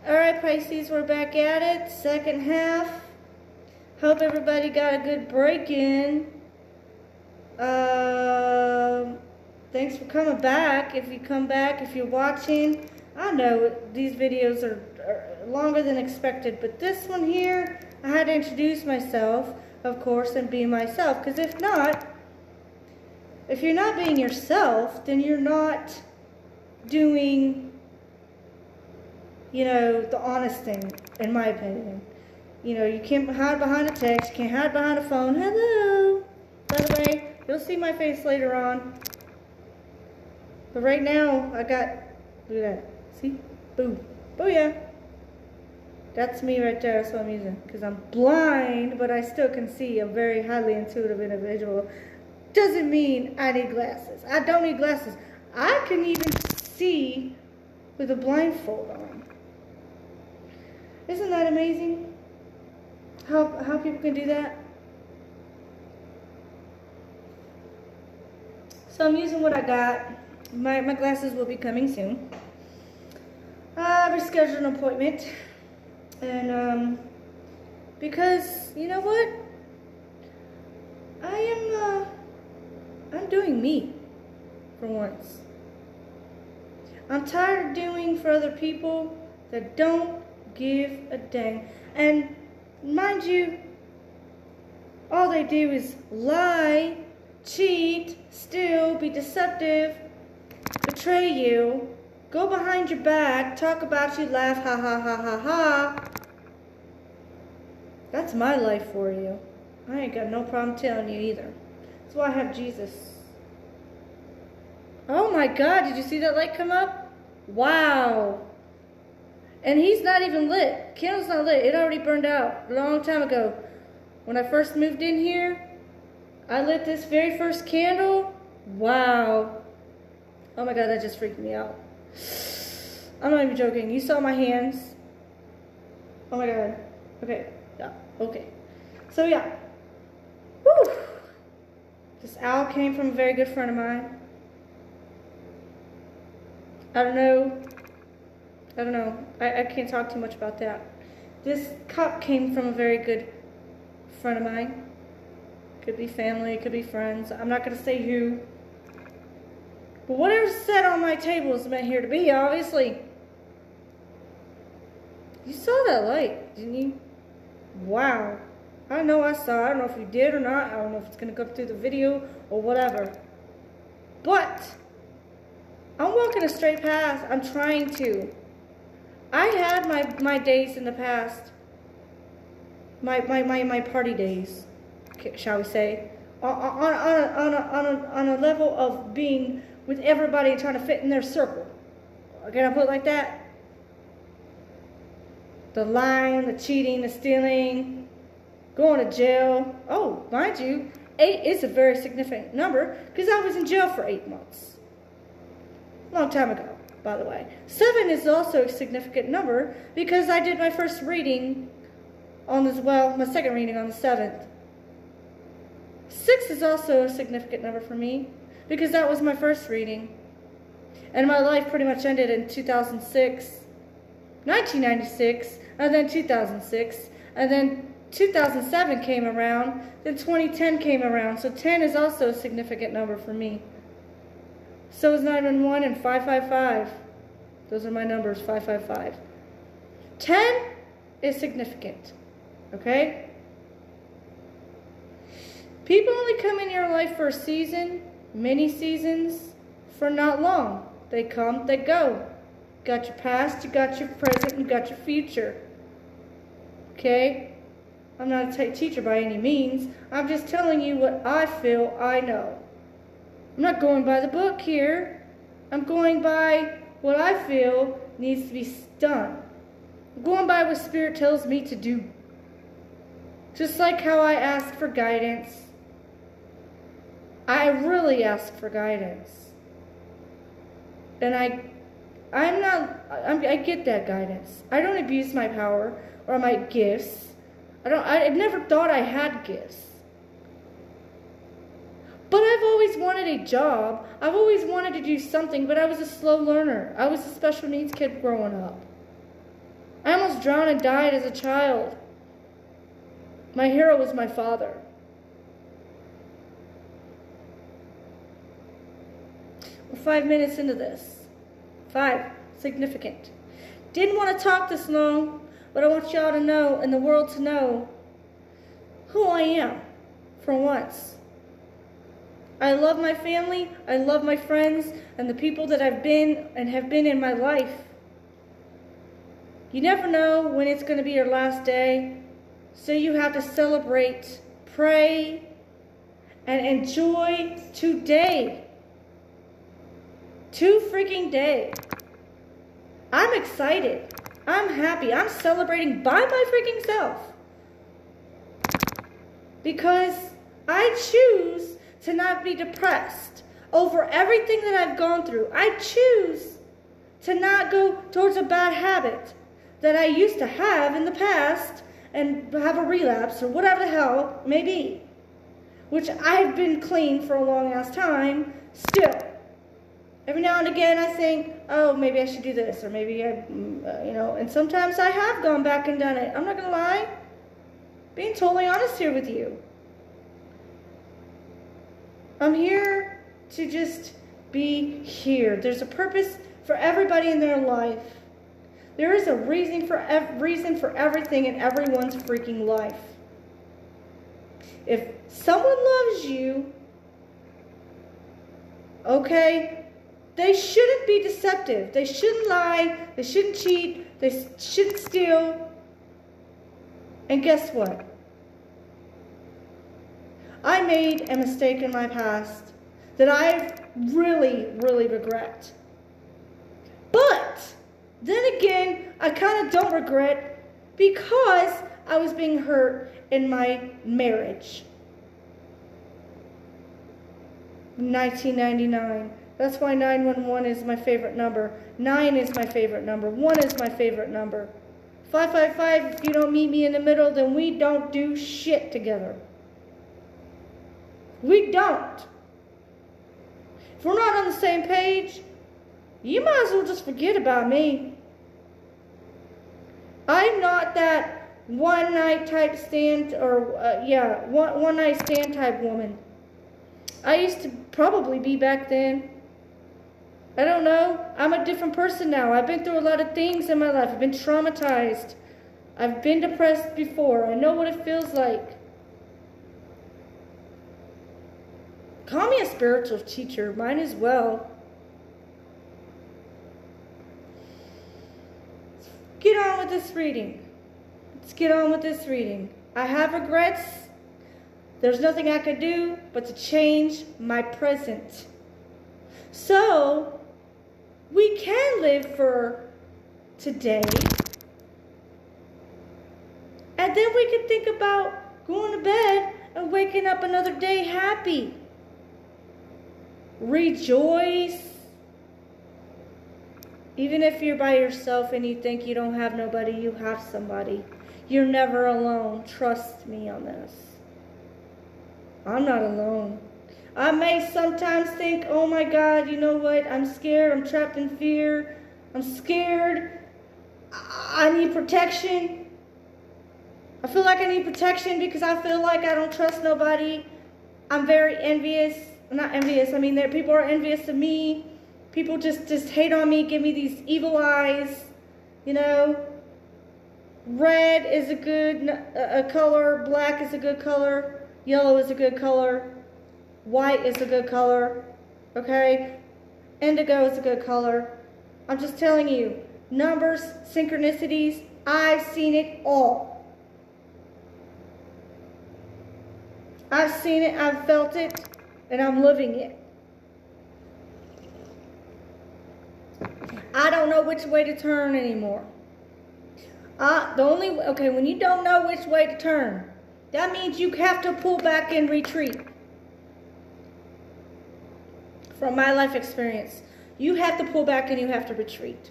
Alright, Pisces, we're back at it. Second half. Hope everybody got a good break in. Thanks for coming back. If you come back, if you're watching, I know these videos are longer than expected, but this one here, I had to introduce myself, of course, and be myself. Because if you're not being yourself, then you're not doing, you know, the honest thing, in my opinion. You know, you can't hide behind a text, you can't hide behind a phone. Hello! By the way, you'll see my face later on. But right now, I got, look at that. See? Boo. Booyah! That's me right there, that's what I'm using. Because I'm blind, but I still can see. I'm a very highly intuitive individual. Doesn't mean I need glasses. I don't need glasses. I can even see with a blindfold on. Isn't that amazing? How people can do that? So I'm using what I got. My glasses will be coming soon. I rescheduled an appointment. And because you know what? I'm doing me for once. I'm tired of doing for other people that don't give a dang. And mind you, all they do is lie, cheat, steal, be deceptive, betray you, go behind your back, talk about you, laugh, ha ha ha ha ha. That's my life for you. I ain't got no problem telling you either. That's why I have Jesus. Oh my God, did you see that light come up? Wow. And he's not even lit. Candle's not lit. It already burned out a long time ago. When I first moved in here, I lit this very first candle. Wow. Oh my God, that just freaked me out. I'm not even joking. You saw my hands. Oh my God. Okay. Yeah. Okay. So yeah. Woo. This owl came from a very good friend of mine. I don't know. I can't talk too much about that. This cup came from a very good friend of mine. Could be family, could be friends. I'm not going to say who. But whatever's set on my table is meant here to be, obviously. You saw that light, didn't you? Wow. I know I saw it. I don't know if you did or not. I don't know if it's going to go through the video or whatever. But I'm walking a straight path. I'm trying to. I had my days in the past. My party days, shall we say. On a level of being with everybody and trying to fit in their circle. Can I put it like that? The lying, the cheating, the stealing, going to jail. Oh, mind you, 8 is a very significant number because I was in jail for 8 months. Long time ago, by the way. 7 is also a significant number because I did my first reading on this, well, my second reading on the 7th. 6 is also a significant number for me because that was my first reading. And my life pretty much ended in 2006, 1996, and then 2006, and then 2007 came around, then 2010 came around. So 10 is also a significant number for me. So is 911 and 555. Those are my numbers, 555. 10 is significant, okay? People only come in your life for a season, many seasons, for not long. They come, they go. You got your past, you got your present, you got your future. Okay? I'm not a teacher by any means. I'm just telling you what I feel I know. I'm not going by the book here. I'm going by what I feel needs to be done. I'm going by what Spirit tells me to do. Just like how I ask for guidance. I really ask for guidance. And I get that guidance. I don't abuse my power or my gifts. I never thought I had gifts. But I've always wanted a job. I've always wanted to do something, but I was a slow learner. I was a special needs kid growing up. I almost drowned and died as a child. My hero was my father. We're 5 minutes into this. 5. Significant. Didn't want to talk this long, but I want y'all to know and the world to know who I am for once. I love my family, I love my friends, and the people that I've been and have been in my life. You never know when it's going to be your last day, so you have to celebrate, pray, and enjoy today. 2 freaking days. I'm excited. I'm happy. I'm celebrating by my freaking self. Because I choose to not be depressed over everything that I've gone through. I choose to not go towards a bad habit that I used to have in the past and have a relapse or whatever the hell it may be. Which I've been clean for a long ass time still. Every now and again I think, oh, maybe I should do this, or maybe I, and sometimes I have gone back and done it. I'm not going to lie. Being totally honest here with you. I'm here to just be here. There's a purpose for everybody in their life. There is a reason for everything in everyone's freaking life. If someone loves you, okay, they shouldn't be deceptive. They shouldn't lie. They shouldn't cheat. They shouldn't steal. And guess what? I made a mistake in my past that I really, really regret. But then again, I kind of don't regret because I was being hurt in my marriage. 1999. That's why 911 is my favorite number. 9 is my favorite number. 1 is my favorite number. 555, if you don't meet me in the middle, then we don't do shit together. We don't. If we're not on the same page, you might as well just forget about me. I'm not that one night stand type woman. I used to probably be back then. I don't know. I'm a different person now. I've been through a lot of things in my life. I've been traumatized. I've been depressed before. I know what it feels like. Call me a spiritual teacher. Might as well. Get on with this reading. Let's get on with this reading. I have regrets. There's nothing I could do but to change my present. So, we can live for today. And then we can think about going to bed and waking up another day happy. Rejoice. Even if you're by yourself and you think you don't have nobody, you have somebody. You're never alone. Trust me on this. I'm not alone. I may sometimes think, oh my God, you know what? I'm scared. I'm trapped in fear. I'm scared. I need protection. I feel like I need protection because I feel like I don't trust nobody. I'm very envious. Not envious. I mean, people are envious of me. People just hate on me, give me these evil eyes. You know, red is a good color. Black is a good color. Yellow is a good color. White is a good color. Okay? Indigo is a good color. I'm just telling you. Numbers, synchronicities, I've seen it all. I've seen it, I've felt it, and I'm living it. I don't know which way to turn anymore. When you don't know which way to turn, that means you have to pull back and retreat. From my life experience, you have to pull back and you have to retreat.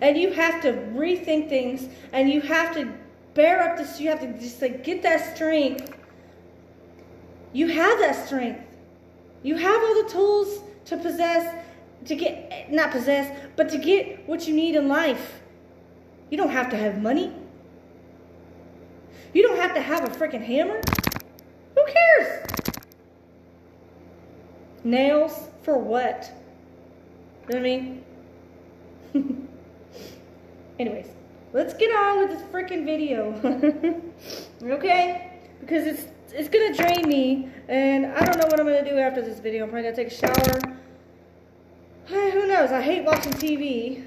And you have to rethink things, and you have to bear up this, you have to just get that strength. You have that strength. You have all the tools to to get what you need in life. You don't have to have money. You don't have to have a freaking hammer. Who cares? Nails for what? You know what I mean? Anyways, let's get on with this freaking video. Okay? Because it's gonna drain me, and I don't know what I'm gonna do after this video. I'm probably gonna take a shower. Who knows? I hate watching TV,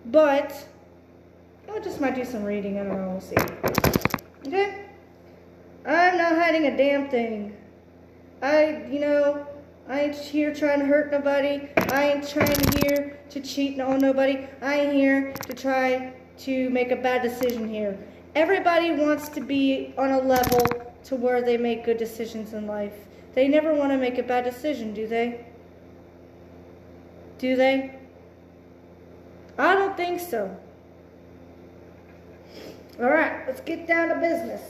but I just might do some reading. I don't know. We'll see. Okay? I'm not hiding a damn thing. I ain't here trying to hurt nobody. I ain't trying here to cheat on nobody. I ain't here to try to make a bad decision here. Everybody wants to be on a level to where they make good decisions in life. They never want to make a bad decision, do they? Do they? I don't think so. Alright, let's get down to business.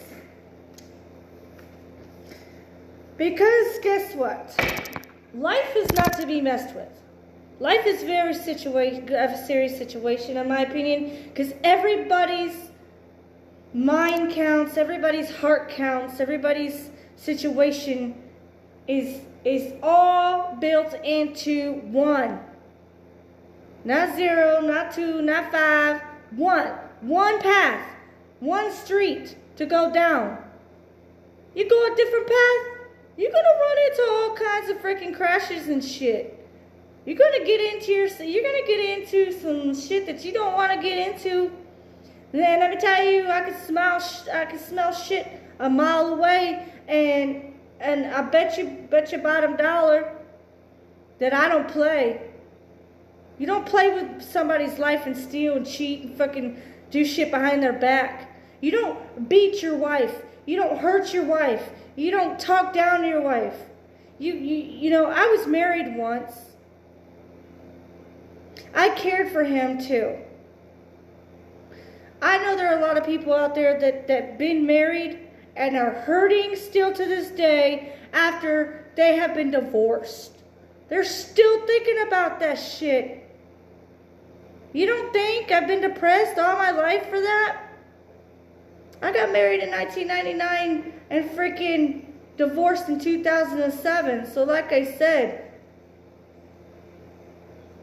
Because guess what? Life is not to be messed with. Life is a serious situation, in my opinion, because everybody's mind counts, everybody's heart counts, everybody's situation is all built into one. Not 0, not 2, not 5, one. One path, one street to go down. You go a different path, you're gonna run into all kinds of freaking crashes and shit. You're gonna get into some shit that you don't want to get into. Then let me tell you, I can smell shit a mile away, and I bet you bottom dollar that I don't play. You don't play with somebody's life and steal and cheat and fucking do shit behind their back. You don't beat your wife. You don't hurt your wife. You don't talk down to your wife. You know, I was married once. I cared for him too. I know there are a lot of people out there that been married and are hurting still to this day after they have been divorced. They're still thinking about that shit. You don't think I've been depressed all my life for that? I got married in 1999 and freaking divorced in 2007. So like I said,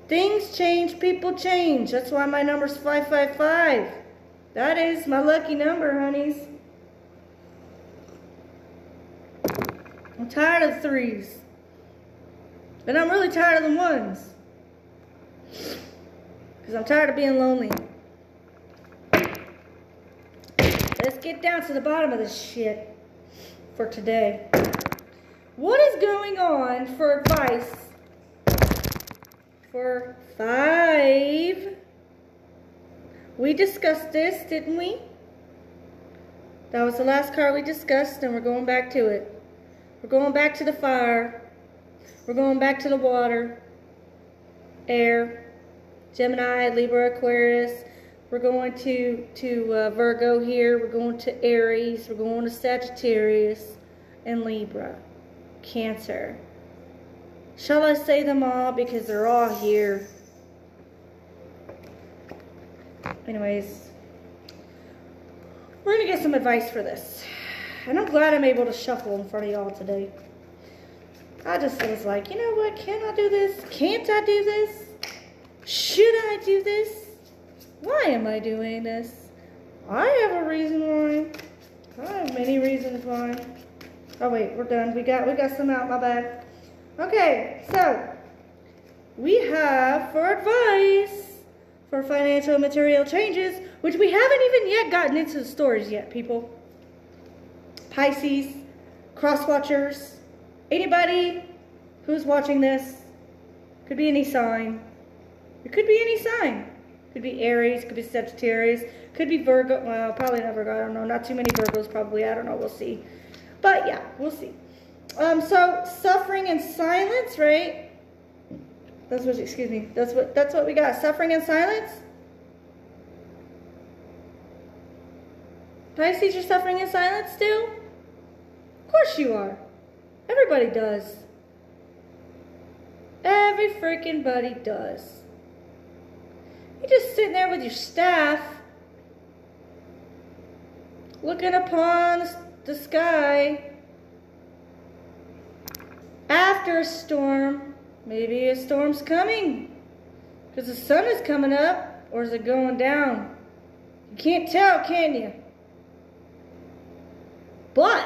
things change, people change. That's why my number's 555. That is my lucky number, honeys. I'm tired of the 3s. And I'm really tired of the 1s. Because I'm tired of being lonely. Let's get down to the bottom of this shit for today. What is going on for advice for 5? We discussed this, didn't we? That was the last card we discussed, and we're going back to it. We're going back to the fire. We're going back to the water, air, Gemini, Libra, Aquarius. We're going to Virgo here. We're going to Aries. We're going to Sagittarius and Libra, Cancer. Shall I say them all? Because they're all here. Anyways, we're going to get some advice for this. And I'm glad I'm able to shuffle in front of y'all today. I just was like, you know what? Can I do this? Can't I do this? Should I do this? Why am I doing this? I have a reason why. I have many reasons why. Oh wait, we're done. We got some out, my bad. Okay, so we have for advice for financial and material changes, which we haven't even yet gotten into the stories yet, people. Pisces, cross watchers, anybody who's watching this, could be any sign. It could be any sign. Could be Aries, could be Sagittarius, could be Virgo. Well, probably not Virgo. I don't know. Not too many Virgos, probably. I don't know. We'll see. But yeah, we'll see. So suffering and silence, right? That's what. Excuse me. That's what we got. Suffering and silence. Pisces, you're suffering in silence still? Of course you are. Everybody does. Every freaking buddy does. You're just sitting there with your staff looking upon the sky after a storm. Maybe a storm's coming because the sun is coming up, or is it going down? You can't tell, can you? But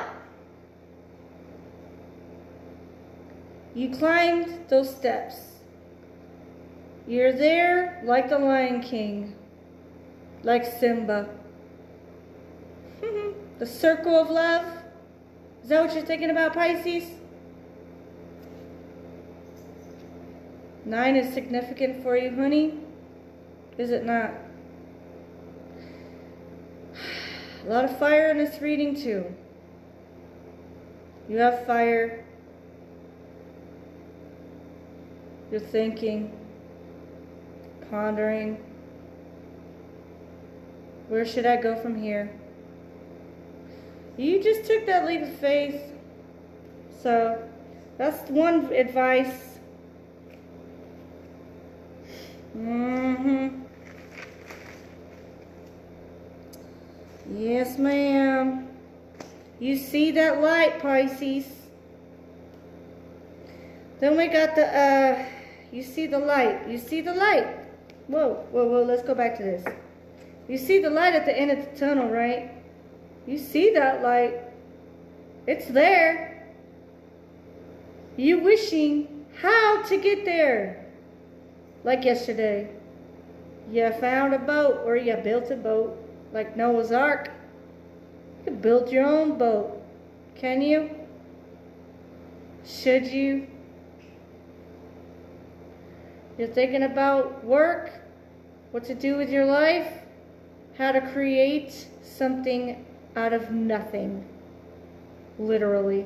you climbed those steps. You're there like the Lion King, like Simba. The circle of love. Is that what you're thinking about, Pisces? 9 is significant for you, honey? Is it not? A lot of fire in this reading, too. You have fire. You're thinking, pondering. Where should I go from here? You just took that leap of faith. So, that's one advice. Yes, ma'am. You see that light, Pisces. Then we got the, you see the light. You see the light. Whoa, let's go back to this. You see the light at the end of the tunnel, right? You see that light. It's there. You wishing how to get there. Like yesterday. You found a boat, or you built a boat. Like Noah's Ark. You can build your own boat. Can you? Should you? You're thinking about work, what to do with your life, how to create something out of nothing. Literally.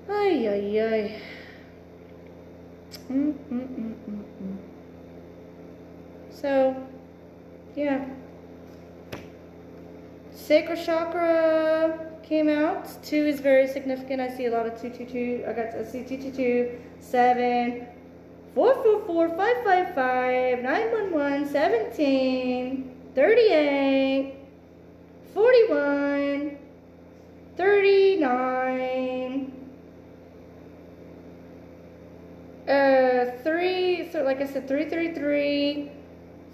Ay, ay, ay. So, yeah. Sacral chakra came out. 2 is very significant. I see a lot of 222. I see 222, 7, 444, 555, 911, 17, 38, 41, 39. 3, so like I said, 333,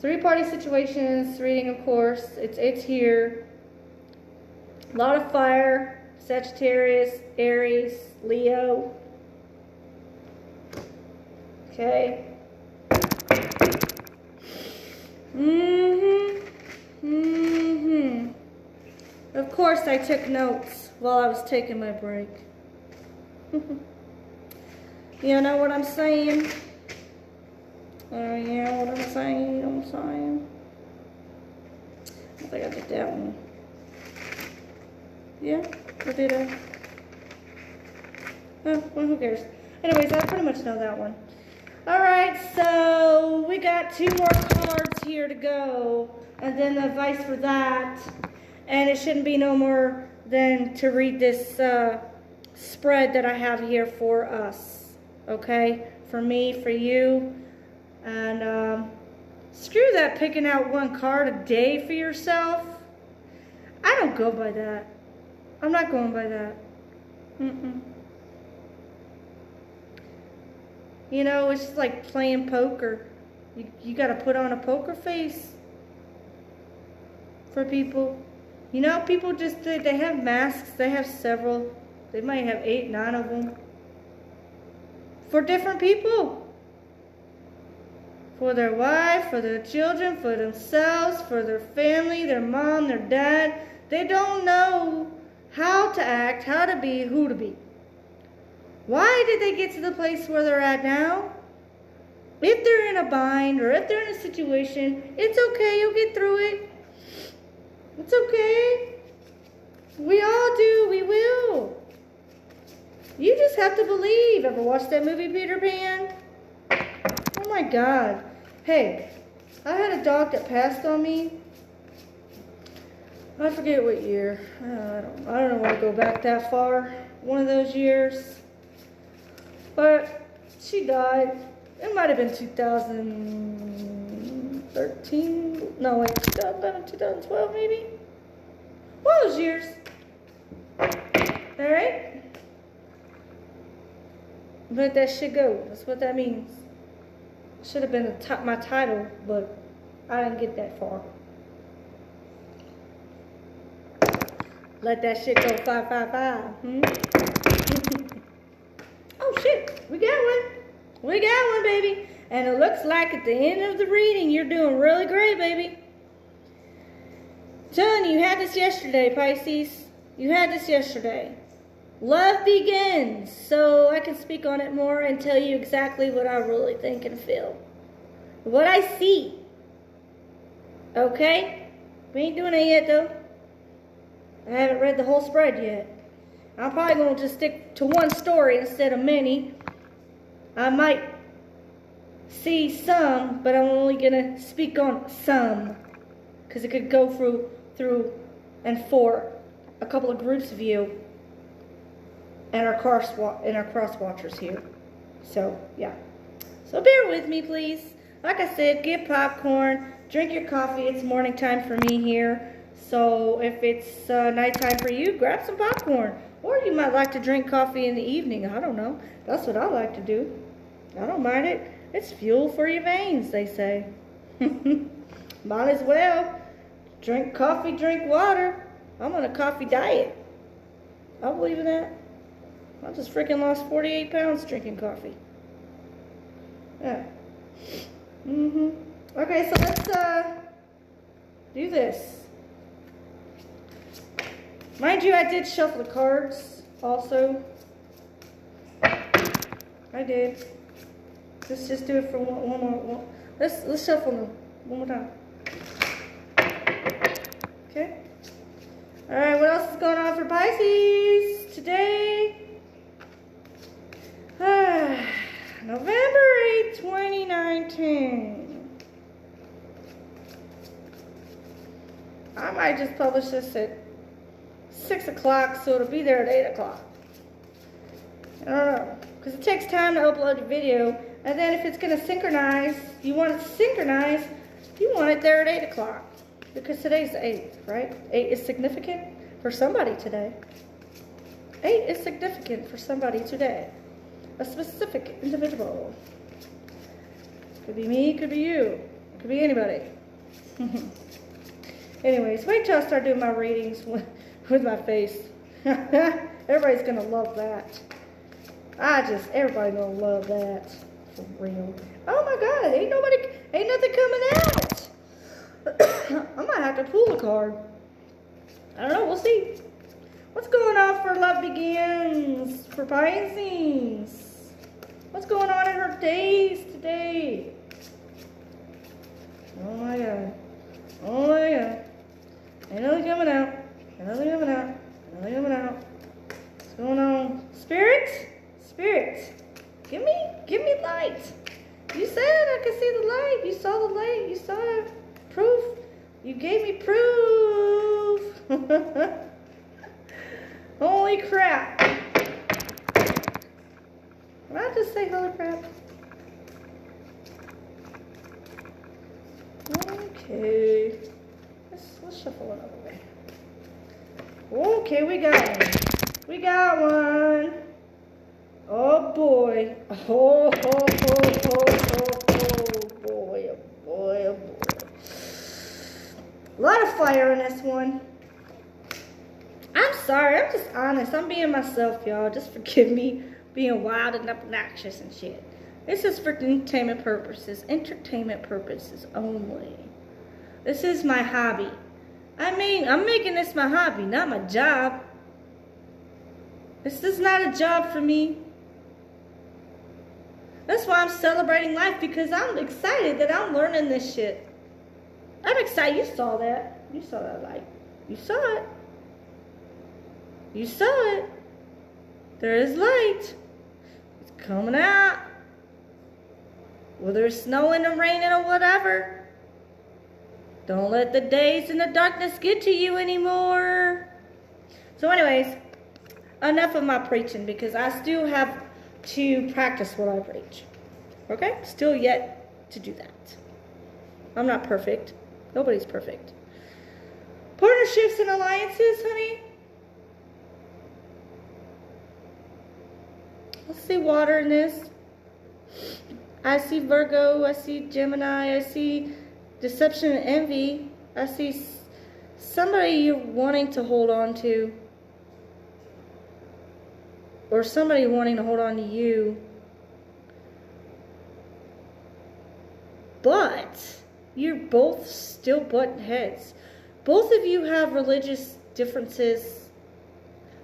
3-party situations, reading, of course, it's here. A lot of fire, Sagittarius, Aries, Leo. Okay. Of course, I took notes while I was taking my break. You know what I'm saying? Yeah, what I'm saying. I think I did that one. Yeah, I did a... Oh, well, who cares? Anyways, I pretty much know that one. Alright, so we got 2 more cards here to go. And then the advice for that. And it shouldn't be no more than to read this spread that I have here for us. Okay, for me, for you, and screw that picking out 1 card a day for yourself. I don't go by that. I'm not going by that. You know, it's just like playing poker. You got to put on a poker face for people. You know, people just, they have masks. They have several. They might have 8, 9 of them. For different people. For their wife, for their children, for themselves, for their family, their mom, their dad. They don't know how to act, how to be, who to be. Why did they get to the place where they're at now? If they're in a bind or if they're in a situation, it's okay, you'll get through it. It's okay. We all do, we will. You just have to believe. Ever watched that movie, Peter Pan? Oh my God. Hey, I had a dog that passed on me. I forget what year. I don't want to go back that far. One of those years. But she died. It might have been 2000. 2013, no wait, 2011, 2012 maybe? One of those years. Alright? Let that shit go. That's what that means. Should have been my title, but I didn't get that far. Let that shit go 555. Oh shit, we got one. We got one, baby. And it looks like at the end of the reading, you're doing really great, baby. Telling you had this yesterday, Pisces. You had this yesterday. Love begins. So I can speak on it more and tell you exactly what I really think and feel. What I see. Okay? We ain't doing it yet, though. I haven't read the whole spread yet. I'm probably going to just stick to one story instead of many. I might see some, but I'm only going to speak on some. Because it could go through and for a couple of groups of you and our cross watchers here. So, yeah. So bear with me, please. Like I said, get popcorn, drink your coffee. It's morning time for me here. So if it's nighttime for you, grab some popcorn. Or you might like to drink coffee in the evening. I don't know. That's what I like to do. I don't mind it. It's fuel for your veins, they say. Might as well. Drink coffee, drink water. I'm on a coffee diet. I believe in that. I just freaking lost 48 pounds drinking coffee. Yeah. Okay, so let's do this. Mind you, I did shuffle the cards also. I did. Let's just do it for one more. Let's shuffle them one more time. Okay. All right. What else is going on for Pisces today? November 8, 2019. I might just publish this at 6 o'clock, so it'll be there at 8 o'clock. I don't know, because it takes time to upload the video, and then if it's going to synchronize, you want it to synchronize, you want it there at 8 o'clock, because today's the 8th, right? 8 is significant for somebody today. 8 is significant for somebody today. A specific individual. Could be me, could be you, could be anybody. Anyways, wait till I start doing my readings with my face. Everybody's gonna love that. Everybody gonna love that. For real. Oh my God, ain't nothing coming out. I might have to pull a card. I don't know, we'll see. What's going on for Love Begins for Pisces? What's going on in her days today? Oh my God. Oh my God. Ain't nothing coming out. Ain't nothing coming out. Ain't nothing coming out. What's going on? Spirit? Spirit. Give me light. You said I could see the light. You saw the light. You saw it. Proof. You gave me proof. Holy crap. Did I just say holy crap? Okay. Let's shuffle another way. Okay, we got one. We got one. Oh boy. Oh boy. Oh boy. A lot of fire in this one. I'm sorry, I'm just honest. I'm being myself, y'all. Just forgive me being wild and obnoxious and shit. This is for entertainment purposes. Entertainment purposes only. This is my hobby. I mean, I'm making this my hobby, not my job. This is not a job for me. That's why I'm celebrating life, because I'm excited that I'm learning this shit. I'm excited. You saw that. You saw that light. You saw it. You saw it. There is light. It's coming out. Whether it's snowing or raining or whatever. Don't let the days and the darkness get to you anymore. So anyways, enough of my preaching, because I still have to practice what I preach. Okay? Still yet to do that. I'm not perfect. Nobody's perfect. Partnerships and alliances, honey. Let's see water in this. I see Virgo. I see Gemini. I see deception and envy. I see somebody you're wanting to hold on to. Or somebody wanting to hold on to you. But you're both still butting heads. Both of you have religious differences.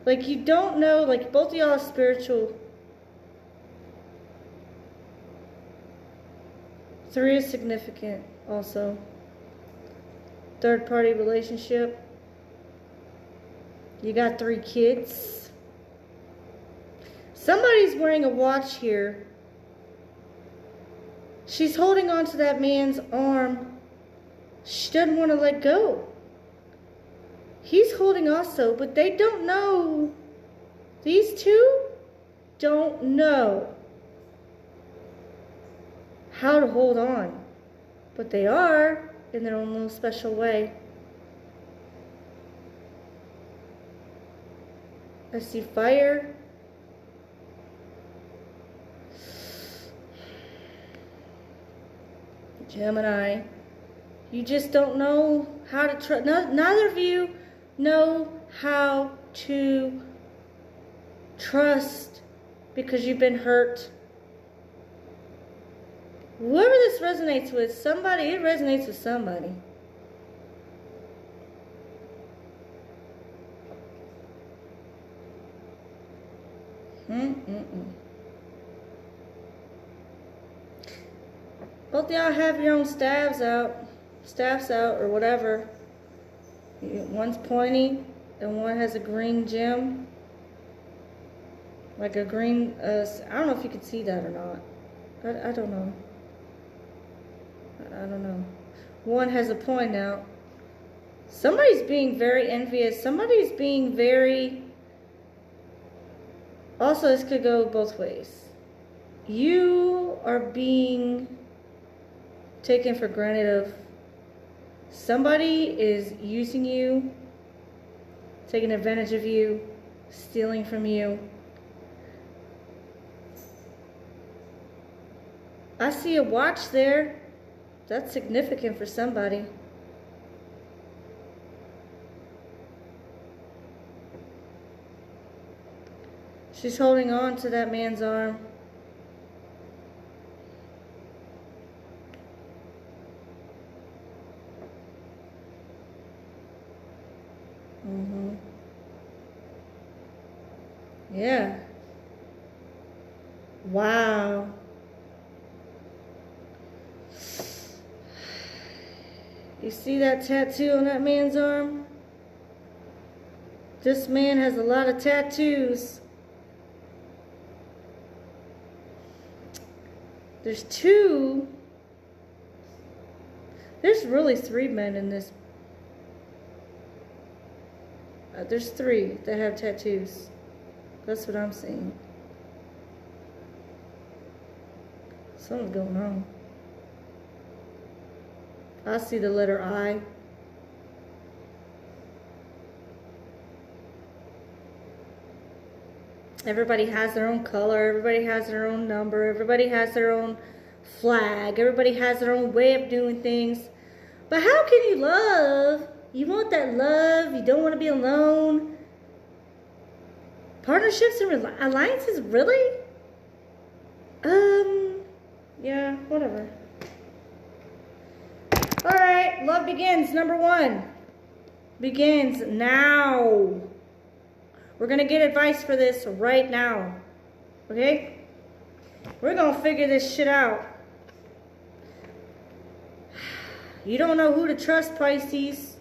Like you don't know, like both of y'all are spiritual. 3 is significant also. Third party relationship. You got 3 kids. Somebody's wearing a watch here. She's holding on to that man's arm. She doesn't want to let go. He's holding also, but they don't know. These two don't know how to hold on. But they are in their own little special way. I see fire. Gemini, you just don't know how to trust. Neither of you know how to trust because you've been hurt. Whoever this resonates with, somebody, it resonates with somebody. Both of y'all have your own staffs out, or whatever. One's pointy, and one has a green gem. Like a green, I don't know if you can see that or not. I don't know. I don't know. One has a point out. Somebody's being very envious. Somebody's being very... Also, this could go both ways. You are being taken for granted of. Somebody is using you, taking advantage of you, stealing from you. I see a watch there. That's significant for somebody. She's holding on to that man's arm. Yeah. Wow. You see that tattoo on that man's arm? This man has a lot of tattoos. There's 2. There's really 3 men in this. There's 3 that have tattoos. That's what I'm seeing. Something's going on. I see the letter I. Everybody has their own color. Everybody has their own number. Everybody has their own flag. Everybody has their own way of doing things. But how can you love? You want that love. You don't want to be alone. Partnerships and alliances, really? Yeah, whatever. All right, love begins. Number 1 begins now. We're going to get advice for this right now. Okay? We're going to figure this shit out. You don't know who to trust, Pisces.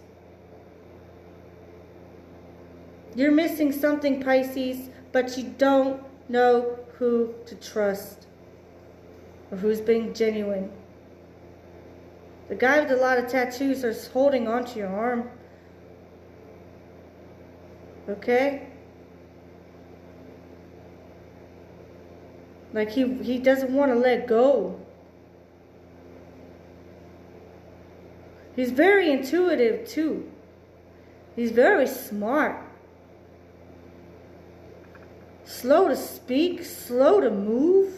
You're missing something, Pisces, but you don't know who to trust or who's being genuine. The guy with a lot of tattoos is holding onto your arm. Okay? Like he doesn't want to let go. He's very intuitive too. He's very smart. Slow to speak, slow to move.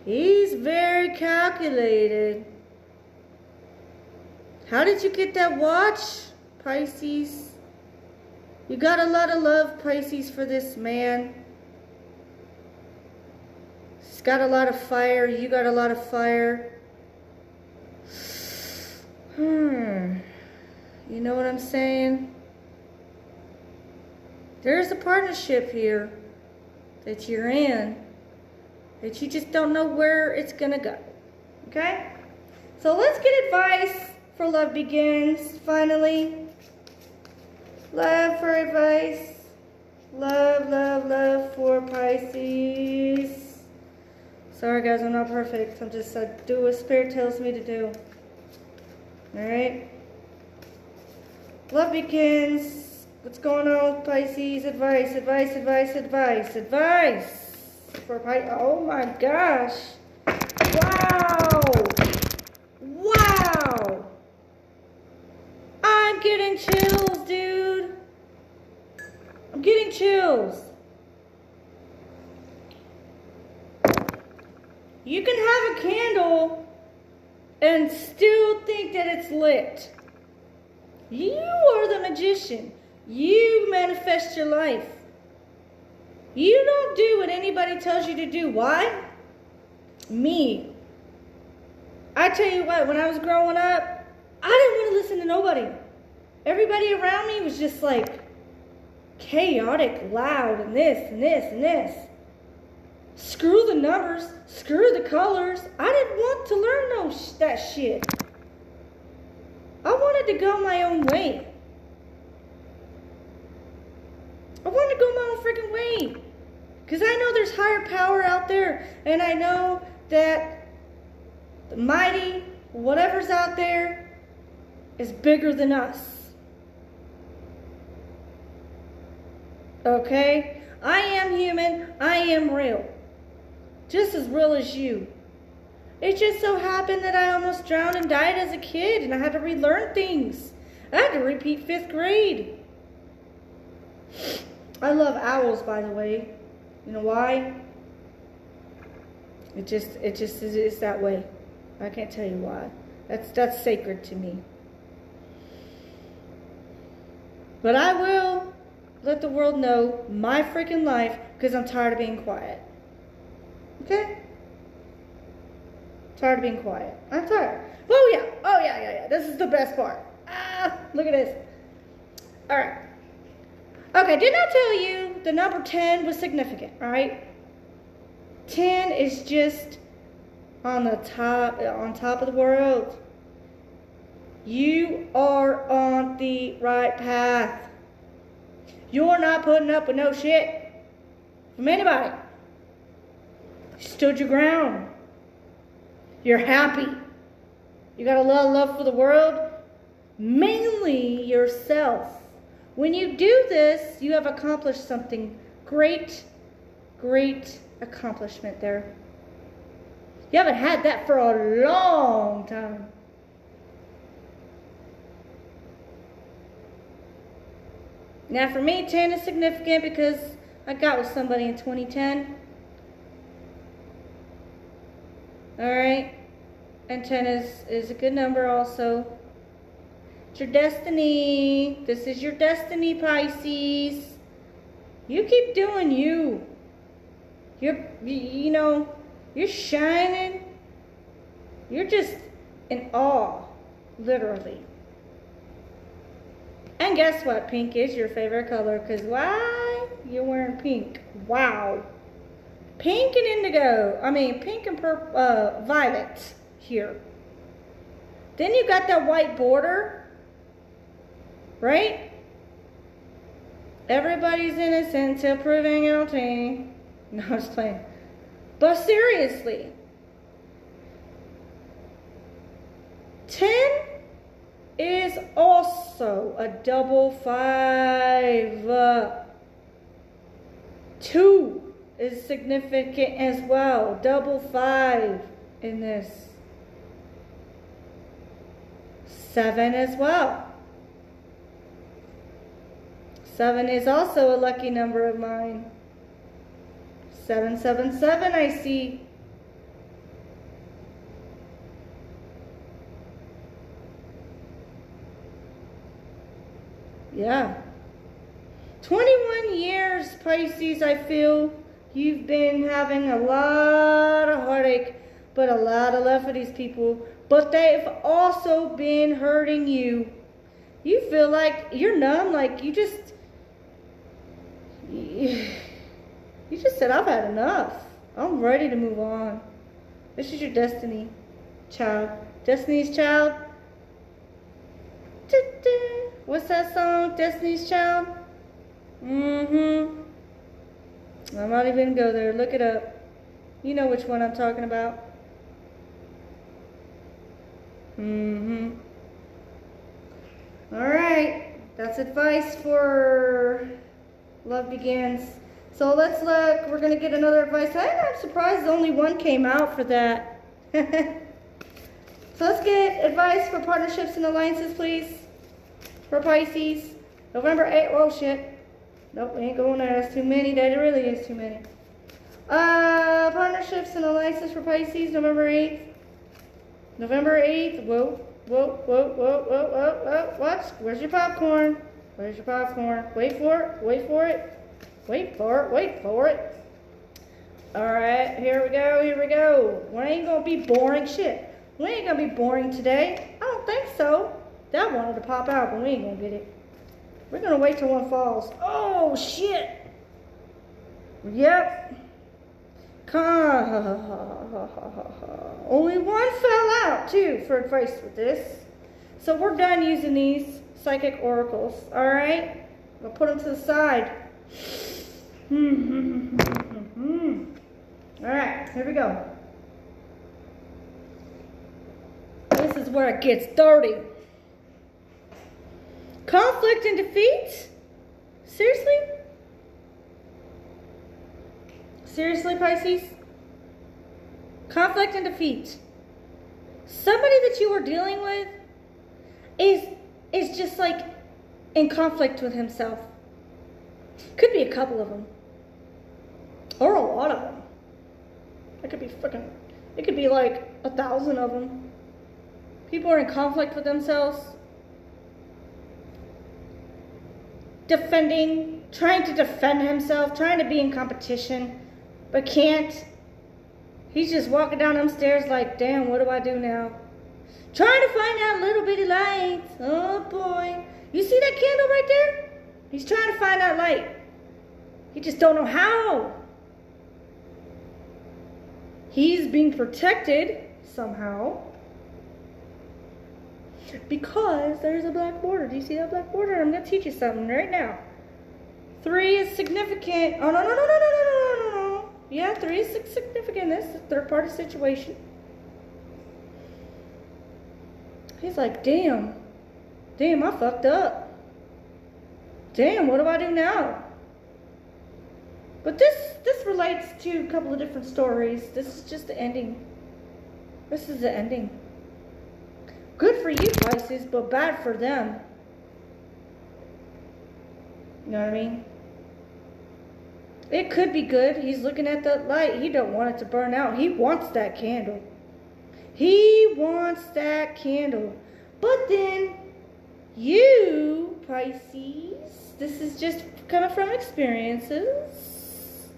He's very calculated. How did you get that watch, Pisces? You got a lot of love, Pisces, for this man. He's got a lot of fire. You got a lot of fire. You know what I'm saying? There's a partnership here that you're in that you just don't know where it's gonna go. Okay? So let's get advice for love begins, finally. Love for advice. Love, love, love for Pisces. Sorry guys, I'm not perfect. I do what Spirit tells me to do. Alright? Love begins. What's going on with Pisces? Advice, advice, advice, advice, advice. For Pisces. Oh my gosh. Wow. Wow. I'm getting chills, dude. I'm getting chills. You can have a candle and still think that it's lit. You are the magician. You manifest your life. You don't do what anybody tells you to do. Why? Me. I tell you what, when I was growing up, I didn't want to listen to nobody. Everybody around me was just like chaotic, loud, and this, and this, and this. Screw the numbers. Screw the colors. I didn't want to learn that shit. I wanted to go my own way. I wanted to go my own freaking way. Because I know there's higher power out there. And I know that the mighty, whatever's out there, is bigger than us. Okay? I am human. I am real. Just as real as you. It just so happened that I almost drowned and died as a kid. And I had to relearn things. I had to repeat 5th grade. I love owls, by the way. You know why? It just is that way. I can't tell you why. That's sacred to me. But I will let the world know my freaking life because I'm tired of being quiet. Okay? Tired of being quiet. I'm tired. Oh yeah. This is the best part. Look at this. All right. Okay, didn't I tell you the number 10 was significant, right? 10 is just on top of the world. You are on the right path. You're not putting up with no shit from anybody. You stood your ground. You're happy. You got a lot of love for the world, mainly yourself. When you do this, you have accomplished something great, great accomplishment there. You haven't had that for a long time. Now for me, 10 is significant because I got with somebody in 2010. Alright? And 10 is a good number also. It's your destiny. This is your destiny, Pisces. You keep doing you. You're shining. You're just in awe, literally. And guess what? Pink is your favorite color. Because why? You're wearing pink. Wow. Pink and indigo. I mean, pink and violet here. Then you got that white border. Right? Everybody's innocent till proven guilty. No, I was playing. But seriously. 10 is also a double 5. 2 is significant as well. Double 5 in this. 7 as well. 7 is also a lucky number of mine. 777 I see. Yeah. 21 years, Pisces, I feel you've been having a lot of heartache, but a lot of love for these people. But they've also been hurting you. You feel like you're numb, like you just said, I've had enough. I'm ready to move on. This is your destiny, child. Destiny's Child. What's that song? Destiny's Child? I'm not even gonna go there. Look it up. You know which one I'm talking about. Alright. That's advice for Love Begins. So let's look. We're gonna get another advice. I'm surprised only one came out for that. So let's get advice for partnerships and alliances, please. For Pisces. November 8th. Oh shit. Nope, we ain't going there. That's too many. That really is too many. Partnerships and alliances for Pisces, November 8th. November 8th. Whoa. What? Where's your popcorn? Where's your popcorn? Wait for it. Wait for it. Wait for it. Wait for it. Alright, here we go. Here we go. We ain't gonna be boring shit. We ain't gonna be boring today. I don't think so. That wanted to pop out, but we ain't gonna get it. We're gonna wait till one falls. Oh shit! Yep. Only one fell out too for advice with this. So we're done using these psychic oracles. Alright? We'll put them to the side. Alright, here we go. This is where it gets dirty. Conflict and defeat? Seriously? Seriously, Pisces? Conflict and defeat. Somebody that you were dealing with is just like in conflict with himself. Could be a couple of them. Or a lot of them. It could be like 1,000 of them. People are in conflict with themselves. Defending, trying to defend himself, trying to be in competition, but can't. He's just walking down them stairs like, damn, what do I do now? Trying to find that little bitty light. Oh boy. You see that candle right there? He's trying to find that light. He just don't know how. He's being protected somehow. Because there's a black border. Do you see that black border? I'm going to teach you something right now. 3 is significant. Oh, no. Yeah, 3 is significant. This is a third-party situation. He's like, damn. Damn, I fucked up. Damn, what do I do now? But this relates to a couple of different stories. This is just the ending. This is the ending. Good for you, Pisces, but bad for them. You know what I mean? It could be good. He's looking at that light. He don't want it to burn out. He wants that candle. He wants that candle. But then, you, Pisces, this is just coming from experiences.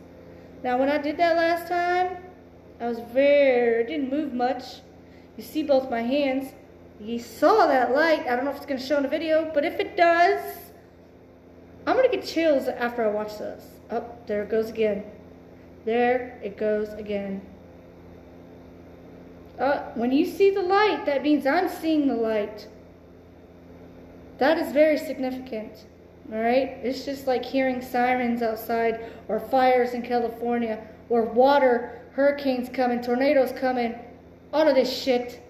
Now, when I did that last time, it didn't move much. You see both my hands. You saw that light. I don't know if it's going to show in the video, but if it does, I'm going to get chills after I watch this. Oh, there it goes again. There it goes again. When you see the light, that means I'm seeing the light. That is very significant. All right? It's just like hearing sirens outside or fires in California or water, hurricanes coming, tornadoes coming, all of this shit.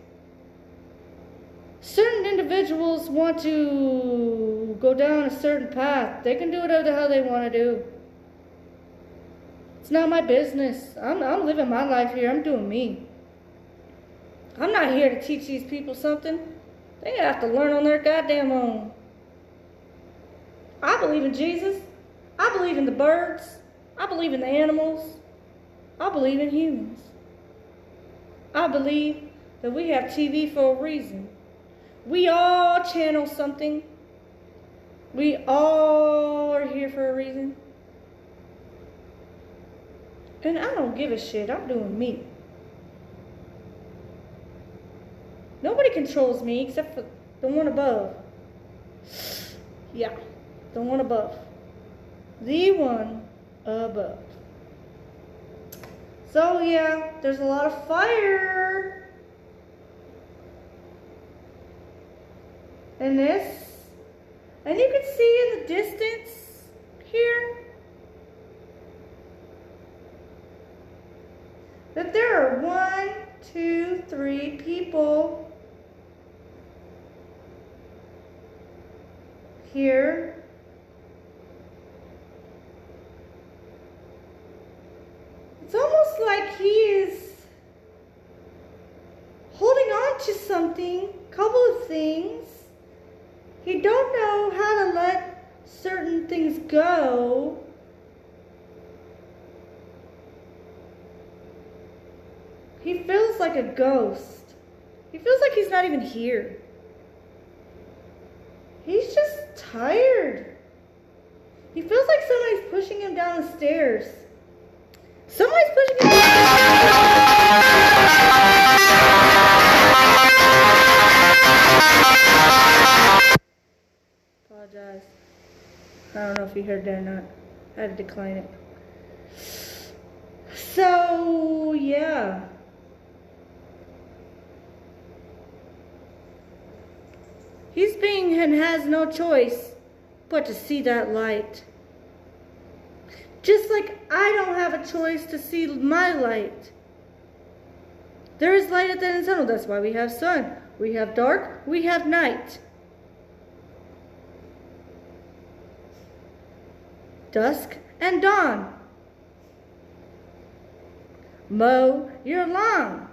Certain individuals want to go down a certain path. They can do whatever the hell they want to do. It's not my business. I'm living my life here. I'm doing me. I'm not here to teach these people something. They have to learn on their goddamn own. I believe in Jesus. I believe in the birds. I believe in the animals. I believe in humans. I believe that we have TV for a reason. We all channel something. We all are here for a reason. And I don't give a shit. I'm doing me. Nobody controls me except for the one above. Yeah, the one above. The one above. So yeah, there's a lot of fire in this. And you can see in the distance here that there are 1, 2, 3 people here. It's almost like he is holding on to something, a couple of things. He don't know how to let certain things go. He feels like a ghost. He feels like he's not even here. He's just tired. He feels like somebody's pushing him down the stairs. Somebody's pushing him Apologize. I don't know if you heard that or not. I had to decline it. So, yeah. He's being and has no choice but to see that light. Just like I don't have a choice to see my light. There is light at the end of the tunnel. That's why we have sun. We have dark. We have night. Dusk and dawn. Mow your lawn.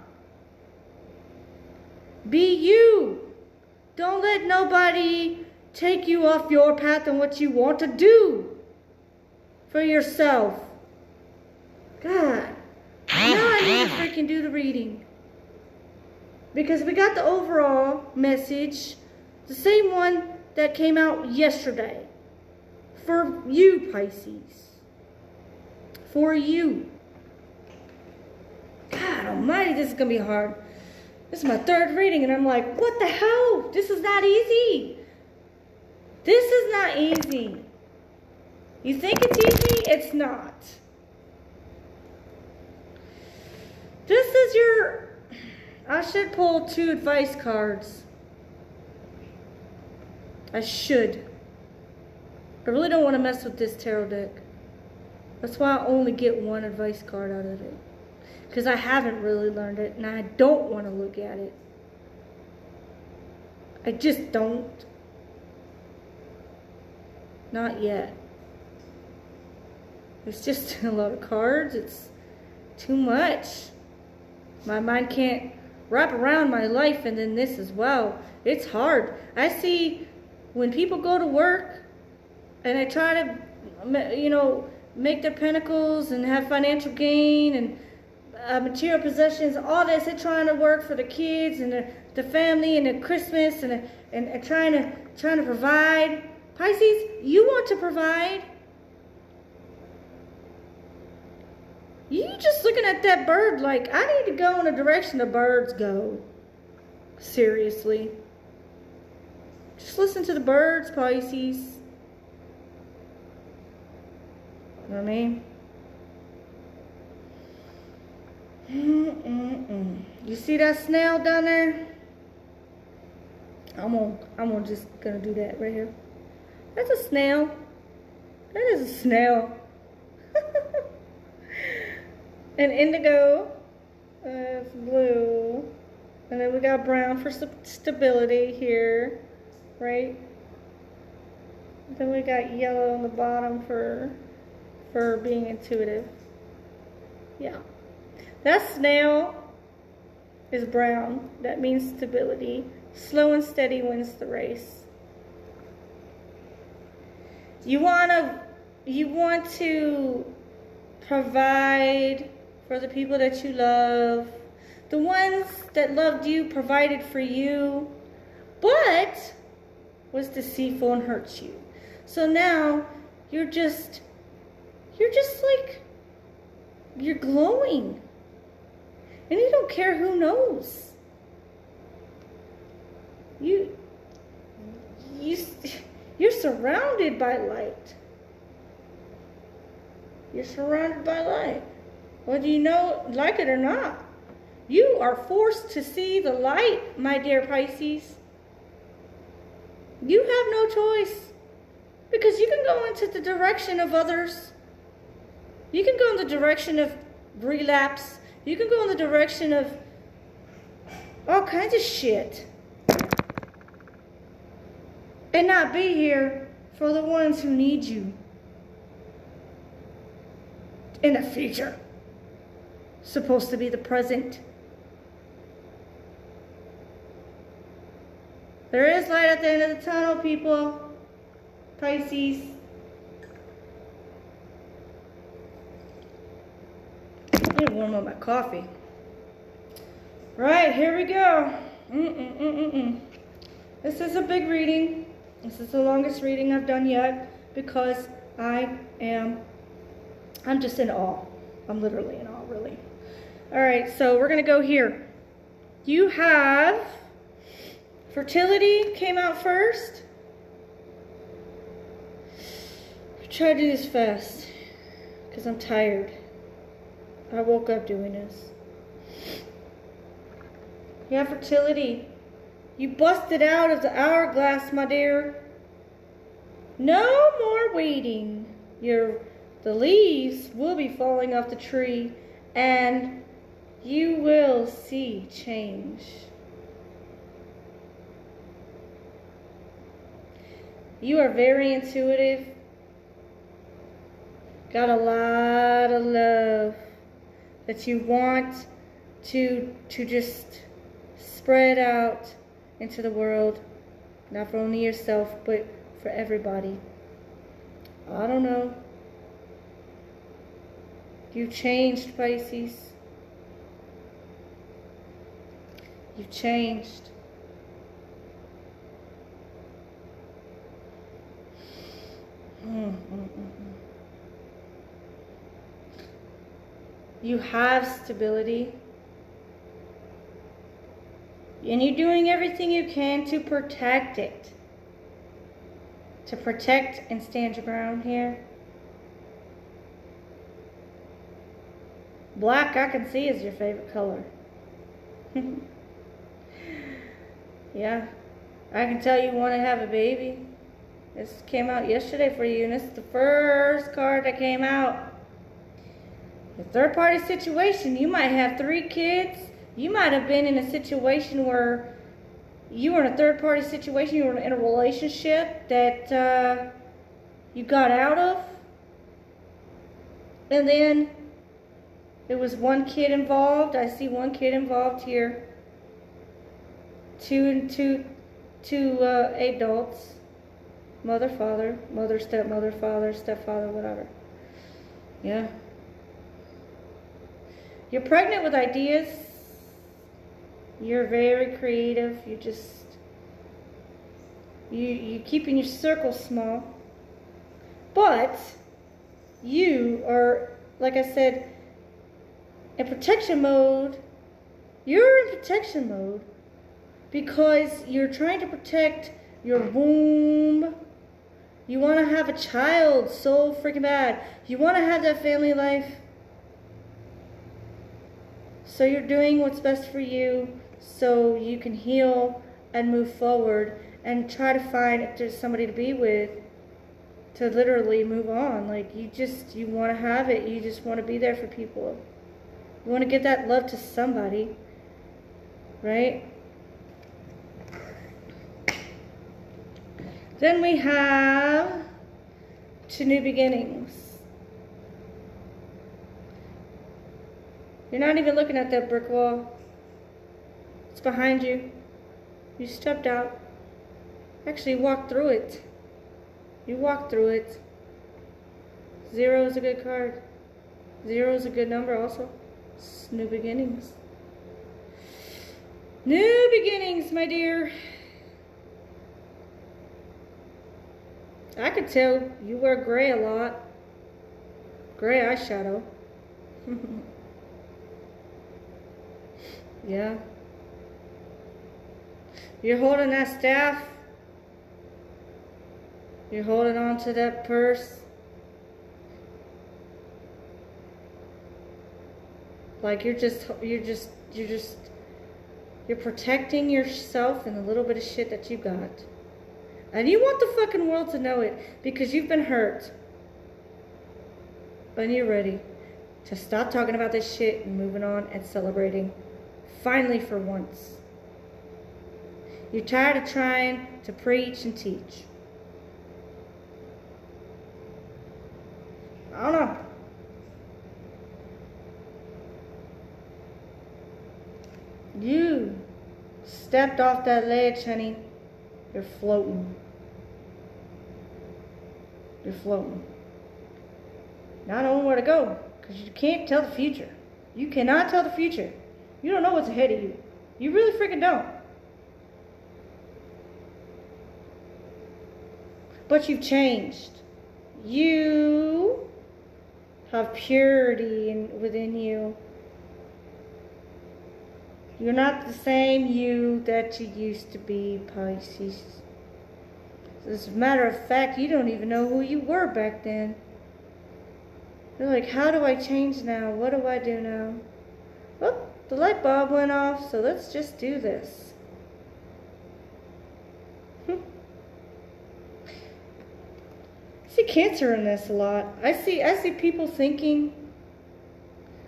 Be you. Don't let nobody take you off your path and what you want to do for yourself. God. Now I need to freaking do the reading. Because we got the overall message, the same one that came out yesterday. For you, Pisces. For you. God almighty, this is going to be hard. This is my third reading, and I'm like, what the hell? This is not easy. This is not easy. You think it's easy? It's not. This is your... I should pull 2 advice cards. I should. I really don't want to mess with this tarot deck. That's why I only get 1 advice card out of it. Because I haven't really learned it, and I don't want to look at it. I just don't. Not yet. It's just a lot of cards. It's too much. My mind can't wrap around my life and then this as well. It's hard. I see when people go to work and they try to, you know, make their pinnacles and have financial gain and material possessions, all this, they're trying to work for the kids and the family and the Christmas and trying to provide. Pisces, you want to provide. You just looking at that bird like, I need to go in the direction the birds go. Seriously. Just listen to the birds, Pisces. You know what I mean? You see that snail down there? I'm just gonna do that right here. That's a snail. That is a snail. And indigo, it's blue, and then we got brown for stability here, right? Then we got yellow on the bottom for being intuitive. Yeah. That snail is brown. That means stability. Slow and steady wins the race. You want to provide for the people that you love. The ones that loved you provided for you, but was deceitful and hurt you. So now you're just like, you're glowing. And you don't care who knows. You're surrounded by light. You're surrounded by light. Whether you know, like it or not. You are forced to see the light, my dear Pisces. You have no choice. Because you can go into the direction of others. You can go in the direction of relapse. You can go in the direction of all kinds of shit. And not be here for the ones who need you in the future. Supposed to be the present. There is light at the end of the tunnel, people. Pisces. I need to warm up my coffee. Right, here we go. This is a big reading. This is the longest reading I've done yet because I'm just in awe. I'm literally in awe, really. All right, so we're going to go here. You have fertility came out first. I'll try to do this fast because I'm tired. I woke up doing this. You have fertility. You busted out of the hourglass, my dear. No more waiting. The leaves will be falling off the tree, and you will see change. You are very intuitive. Got a lot of love that you want to just spread out into the world, not for only yourself, but for everybody. I don't know. You changed, Pisces. You changed. You have stability. And you're doing everything you can to protect it. To protect and stand your ground here. Black, I can see, is your favorite color. Yeah. I can tell you want to have a baby. This came out yesterday for you, and this is the first card that came out. The third-party situation, you might have 3 kids. You might have been in a situation where you were in a third-party situation, you were in a relationship that you got out of. And then there was 1 kid involved. I see 1 kid involved here. Two adults. Mother, father, stepmother, father, stepfather, whatever. Yeah. You're pregnant with ideas. You're very creative. You keeping your circle small. But you are, like I said, in protection mode. You're in protection mode because you're trying to protect your womb. You want to have a child so freaking bad. You want to have that family life. So you're doing what's best for you so you can heal and move forward and try to find if there's somebody to be with to literally move on. Like you want to have it. You just want to be there for people. You want to give that love to somebody, right? Then we have 2 new beginnings. You're not even looking at that brick wall. behind you. You stepped out. Actually walked through it. You walked through it. 0 is a good card. 0 is a good number also. It's new beginnings. New beginnings, my dear. I could tell you wear gray a lot. Gray eyeshadow. Yeah. You're holding that staff. You're holding on to that purse. Like you're protecting yourself and the little bit of shit that you got. And you want the fucking world to know it because you've been hurt. And you're ready to stop talking about this shit and moving on and celebrating. Finally, for once. You're tired of trying to preach and teach. I don't know. You stepped off that ledge, honey. You're floating. You're floating. Now I don't know where to go because you can't tell the future. You cannot tell the future. You don't know what's ahead of you. You really freaking don't. But you've changed. You have purity within you. You're not the same you that you used to be, Pisces. As a matter of fact, you don't even know who you were back then. You're like, how do I change now? What do I do now? Well, the light bulb went off, so let's just do this. I see Cancer in this a lot. I see people thinking.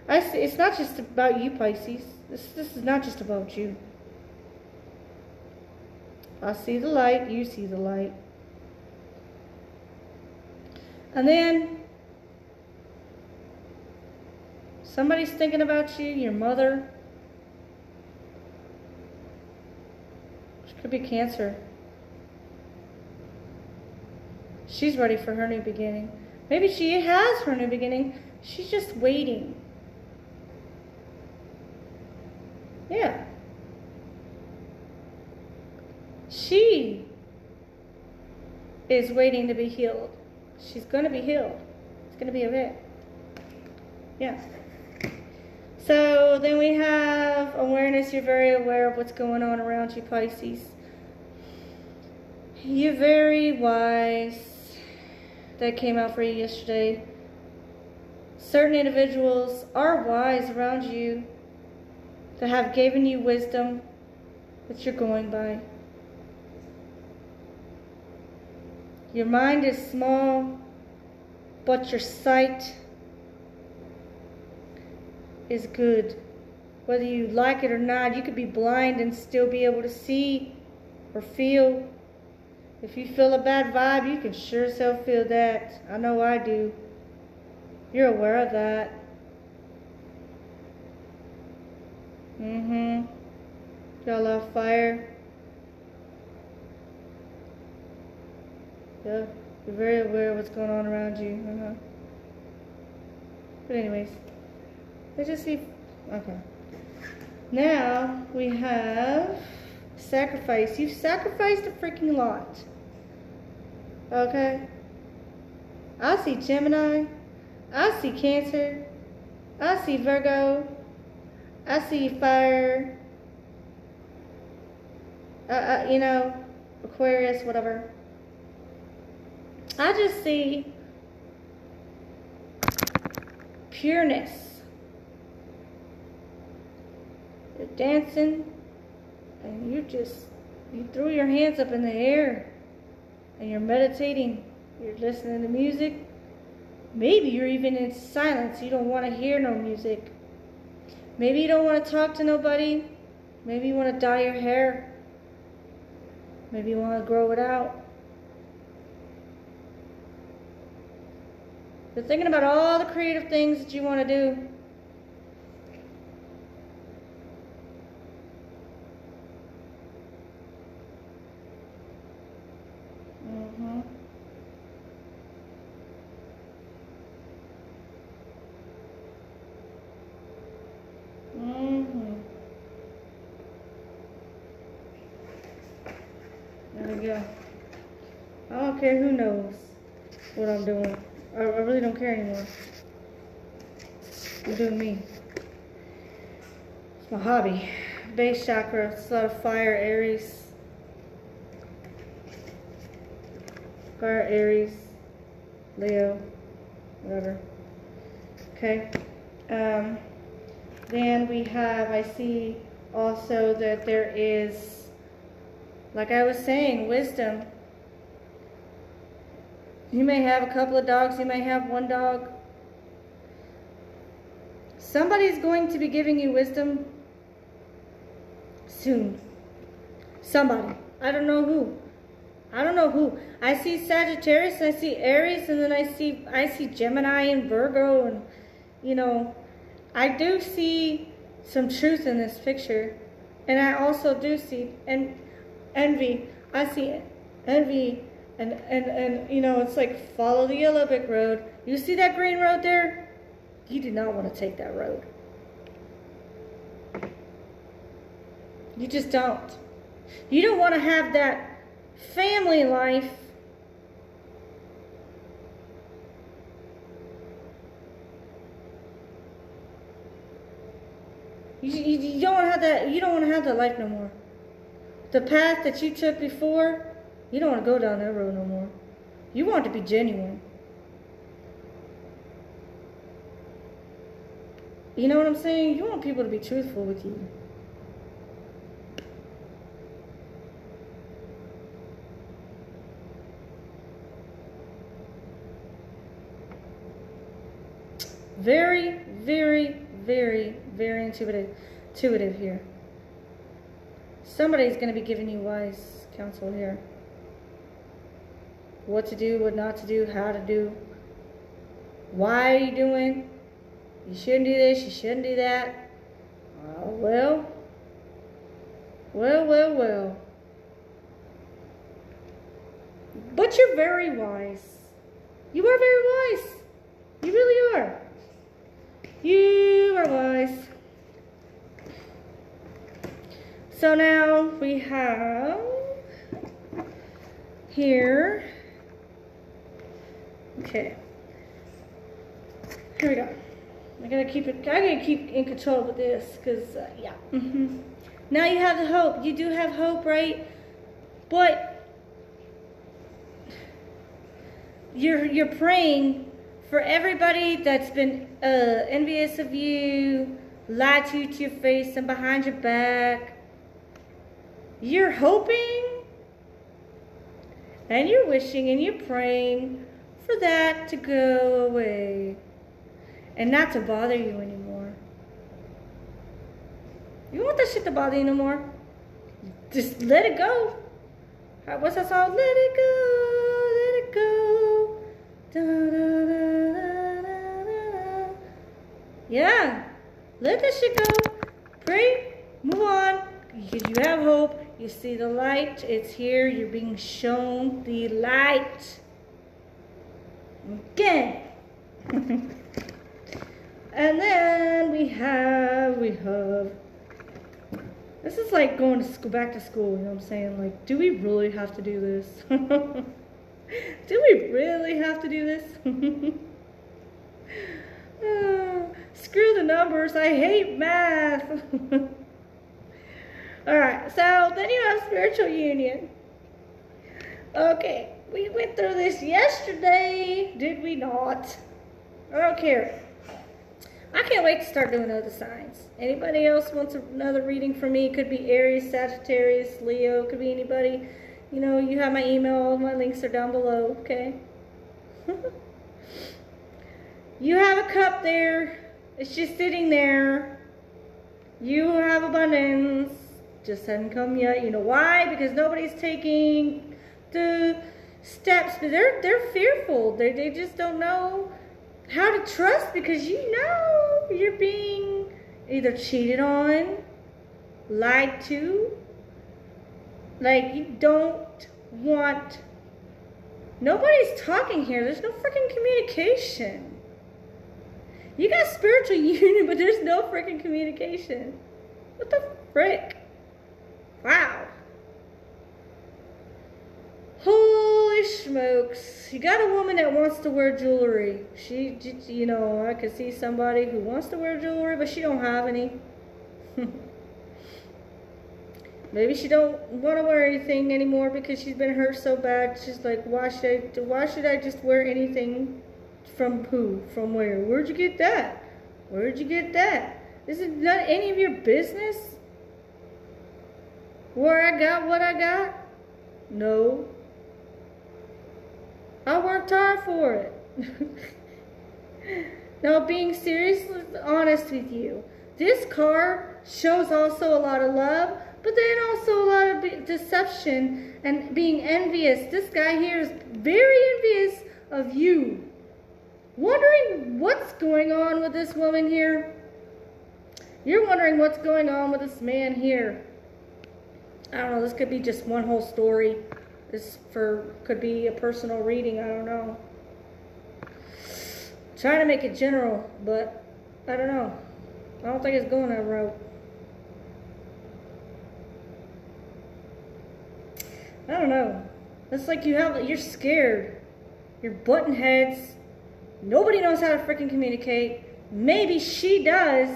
It's not just about you, Pisces. This is not just about you. I see the light, you see the light. And then somebody's thinking about you, your mother. Which could be Cancer. She's ready for her new beginning. Maybe she has her new beginning. She's just waiting. Yeah. She is waiting to be healed. She's going to be healed. It's going to be okay. Yeah. So then we have awareness. You're very aware of what's going on around you, Pisces. You're very wise. That came out for you yesterday. Certain individuals are wise around you that have given you wisdom that you're going by. Your mind is small, but your sight is good. Whether you like it or not, you could be blind and still be able to see or feel. If you feel a bad vibe, you can sure as hell feel that. I know I do. You're aware of that. Y'all love fire. Yeah, you're very aware of what's going on around you. But anyways, let's just see. Okay. Now we have sacrifice. You've sacrificed a freaking lot. Okay? I see Gemini. I see Cancer. I see Virgo. I see fire. Aquarius, whatever. I just see pureness. You're dancing, and you threw your hands up in the air, and you're meditating. You're listening to music. Maybe you're even in silence. You don't want to hear no music. Maybe you don't want to talk to nobody. Maybe you want to dye your hair. Maybe you want to grow it out. You're thinking about all the creative things that you want to do. Yeah. I don't care who knows what I'm doing. I really don't care anymore. I'm doing me. It's my hobby. Base chakra. It's a lot of fire, Aries. Fire, Aries, Leo, whatever. Okay. Then we have, I see also that there is, like I was saying, wisdom. You may have a couple of dogs, you may have one dog. Somebody's going to be giving you wisdom soon. Somebody. I don't know who. I don't know who. I see Sagittarius, and I see Aries, and then I see Gemini and Virgo, and you know, I do see some truth in this picture. And I also do see envy. I see envy and you know, it's like follow the yellow brick road. You see that green road there? You do not want to take that road. You just don't. You don't want to have that family life. You don't want to have that. You don't want to have that life no more. The path that you took before, you don't want to go down that road no more. You want to be genuine. You know what I'm saying? You want people to be truthful with you. Very, very, very, very intuitive here. Somebody's going to be giving you wise counsel here. What to do, what not to do, how to do. Why are you doing? You shouldn't do this, you shouldn't do that. Well. But you're very wise. You are very wise. You really are. You are wise. So now we have here. Okay. Here we go. I gotta keep in control with this, cause yeah. Now you have the hope. You do have hope, right? But you're praying for everybody that's been envious of you, lied to you to your face and behind your back. You're hoping and you're wishing and you're praying for that to go away and not to bother you anymore. You want that shit to bother you no more? Just let it go. What's that song? Let it go, let it go. Da, da, da, da, da, da. Yeah, let that shit go. Pray, move on. You have hope. You see the light. It's here. You're being shown the light. Okay. And then we have. This is like going to school, back to school. You know what I'm saying? Like, do we really have to do this? Do we really have to do this? Screw the numbers. I hate math. Alright, so then you have spiritual union. Okay, we went through this yesterday, did we not? I don't care. I can't wait to start doing other signs. Anybody else wants another reading from me? It could be Aries, Sagittarius, Leo, could be anybody. You know, you have my email, all my links are down below, okay? You have a cup there. It's just sitting there. You have abundance. Just hasn't come yet. You know why? Because nobody's taking the steps. But they're fearful. They just don't know how to trust, because you know you're being either cheated on, lied to. Like, you don't want... Nobody's talking here. There's no freaking communication. You got spiritual union, but there's no freaking communication. What the frick? Wow. smokes. You got a woman that wants to wear jewelry. She, you know, I could see somebody who wants to wear jewelry, but she don't have any. Maybe she don't want to wear anything anymore because she's been hurt so bad. She's like, why should I just wear anything? From who? From where? Where'd you get that? Where'd you get that? Is it not any of your business? Where I got what I got? No. I worked hard for it. Now, being seriously honest with you, this card shows also a lot of love, but then also a lot of deception and being envious. This guy here is very envious of you. Wondering what's going on with this woman here. You're wondering what's going on with this man here. I don't know, this could be just one whole story. This could be a personal reading, I don't know. Trying to make it general, but I don't know. I don't think it's going that route. I don't know. It's like you're scared. You're butting heads. Nobody knows how to freaking communicate. Maybe she does,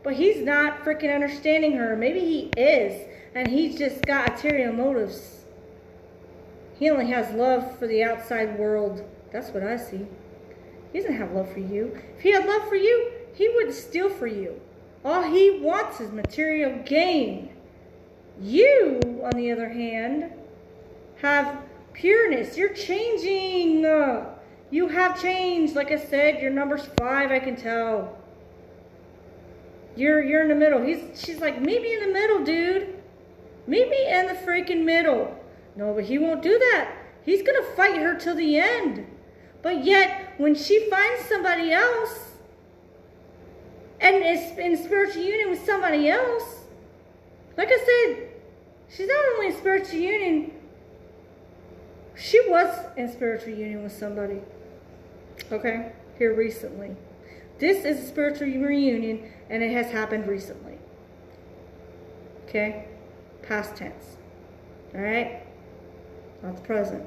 but he's not freaking understanding her. Maybe he is, and he's just got ulterior motives. He only has love for the outside world. That's what I see. He doesn't have love for you. If he had love for you, he wouldn't steal for you. All he wants is material gain. You, on the other hand, have pureness. You're changing. You have changed. Like I said, your number's 5, I can tell. You're in the middle. She's like, meet me in the middle, dude. Meet me in the freaking middle. No, but he won't do that. He's going to fight her till the end. But yet, when she finds somebody else, and is in spiritual union with somebody else, like I said, she's not only in spiritual union, she was in spiritual union with somebody. Okay? Here recently. This is a spiritual reunion, and it has happened recently. Okay? Past tense. Alright? Not the present.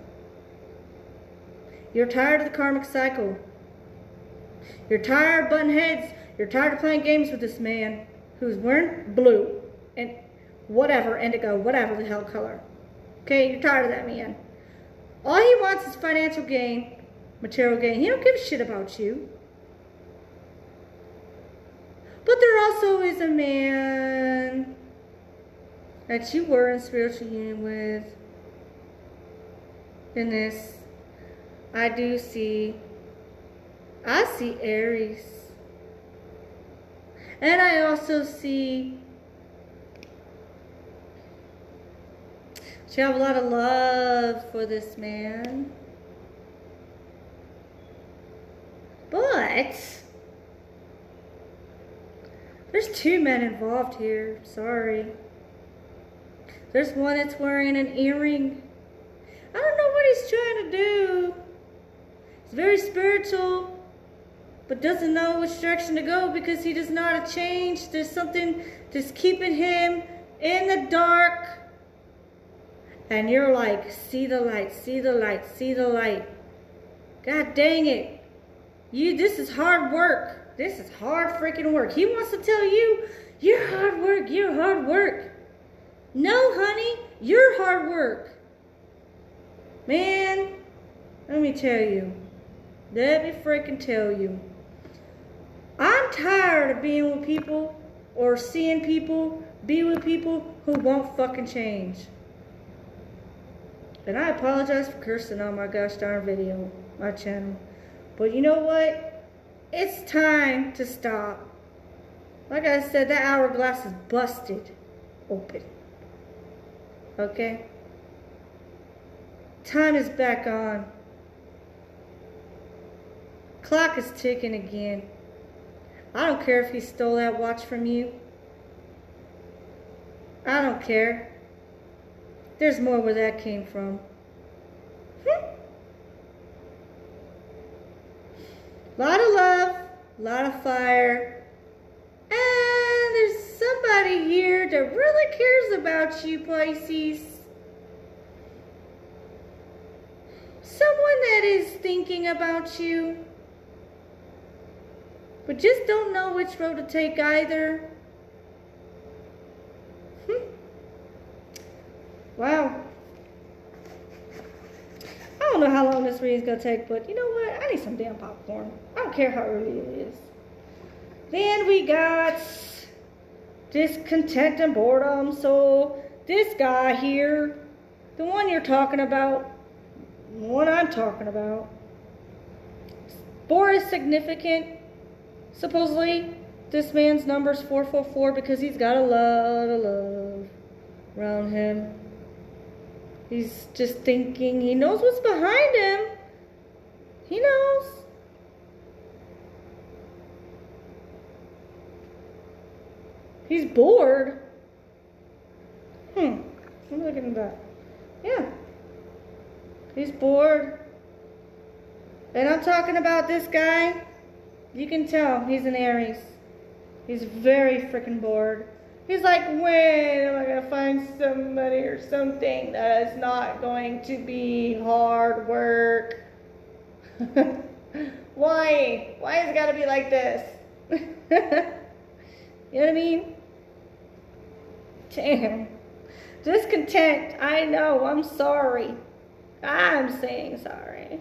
You're tired of the karmic cycle. You're tired of butting heads. You're tired of playing games with this man who's wearing blue and whatever, indigo, whatever the hell color. Okay? You're tired of that man. All he wants is financial gain, material gain. He don't give a shit about you. But there also is a man that you were in spiritual union with. In this, I see Aries. And I also see you have a lot of love for this man. But there's 2 men involved here. Sorry. There's one that's wearing an earring. I don't know what he's trying to do. He's very spiritual, but doesn't know which direction to go because he does not change. There's something that's keeping him in the dark. And you're like, see the light, see the light, see the light. God dang it. This is hard work. This is hard freaking work. He wants to tell you, you're hard work, you're hard work. No, honey, you're hard work. Man, let me tell you. Let me freaking tell you. I'm tired of being with people or seeing people be with people who won't fucking change. And I apologize for cursing on my gosh darn video, my channel. But you know what? It's time to stop. Like I said, that hourglass is busted open. Okay? Time is back on. Clock is ticking again. I don't care if he stole that watch from you. I don't care. There's more where that came from. Lot of love, lot of fire. And there's somebody here that really cares about you, Pisces. Someone that is thinking about you, but just don't know which road to take either. Wow. I don't know how long this reading's gonna take, but you know what? I need some damn popcorn. I don't care how early it is. Then we got discontent and boredom. So this guy here, the one you're talking about, the one I'm talking about, Bohr is significant. Supposedly, this man's number's 444 because he's got a lot of love around him. He's just thinking. He knows what's behind him. He knows. He's bored. I'm looking at that. Yeah. He's bored. And I'm talking about this guy. You can tell he's an Aries. He's very freaking bored. He's like, when am I going to find somebody or something that is not going to be hard work? Why? Why has it got to be like this? You know what I mean? Damn. Discontent. I know. I'm sorry. I'm saying sorry.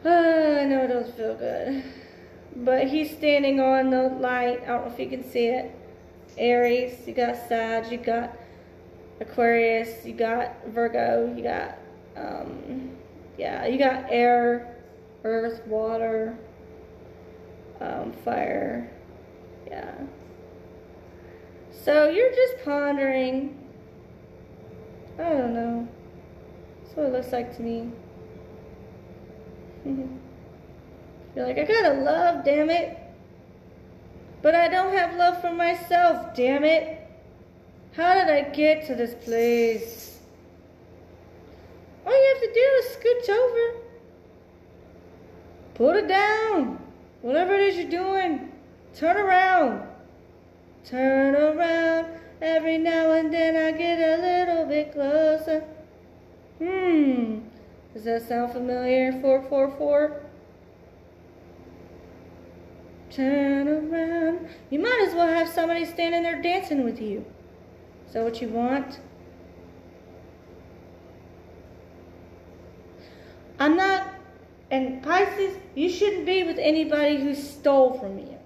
I know it doesn't feel good. But he's standing on the light. I don't know if you can see it. Aries, you got Sag, you got Aquarius, you got Virgo, you got, you got air, earth, water, fire, yeah. So you're just pondering. I don't know. That's what it looks like to me. You're like, I gotta love, damn it. But I don't have love for myself, damn it. How did I get to this place? All you have to do is scooch over. Put it down. Whatever it is you're doing, turn around. Turn around. Every now and then I get a little bit closer. Does that sound familiar? 444? Turn around. You might as well have somebody standing there dancing with you. Is that what you want? I'm not, and Pisces, you shouldn't be with anybody who stole from you.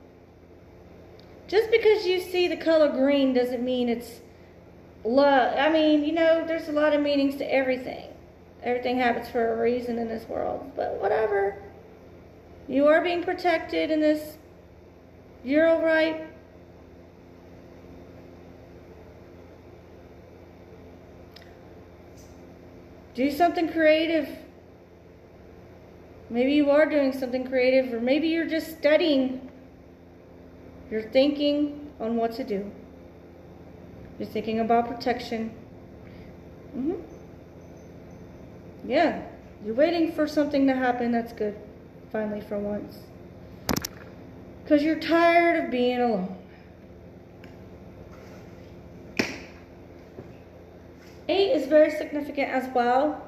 Just because you see the color green doesn't mean it's love. I mean, you know, there's a lot of meanings to everything. Everything happens for a reason in this world. But whatever. You are being protected in this. You're all right. Do something creative. Maybe you are doing something creative, or maybe you're just studying. You're thinking on what to do. You're thinking about protection. Yeah, you're waiting for something to happen that's good, finally, for once. Because you're tired of being alone. 8 is very significant as well.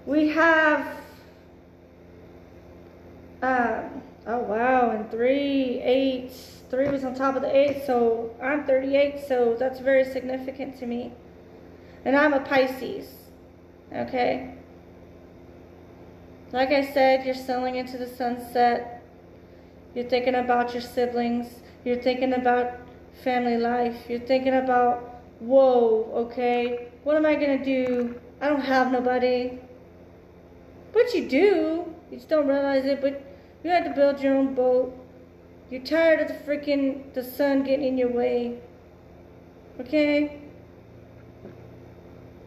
We have, oh wow, and 3, 8, 3 was on top of the 8, so I'm 38, so that's very significant to me. And I'm a Pisces, okay? Like I said, you're sailing into the sunset. You're thinking about your siblings. You're thinking about family life. You're thinking about, whoa, okay, what am I going to do? I don't have nobody. But you do. You just don't realize it, but you have to build your own boat. You're tired of the sun getting in your way. Okay?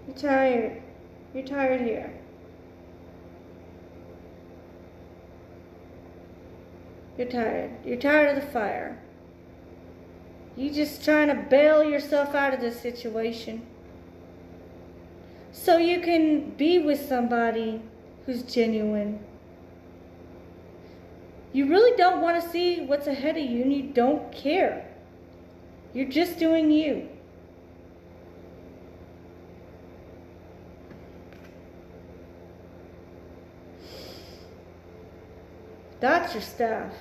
You're tired. You're tired here. You're tired. You're tired of the fire. You're just trying to bail yourself out of this situation so you can be with somebody who's genuine. You really don't want to see what's ahead of you, and you don't care. You're just doing you. That's your staff.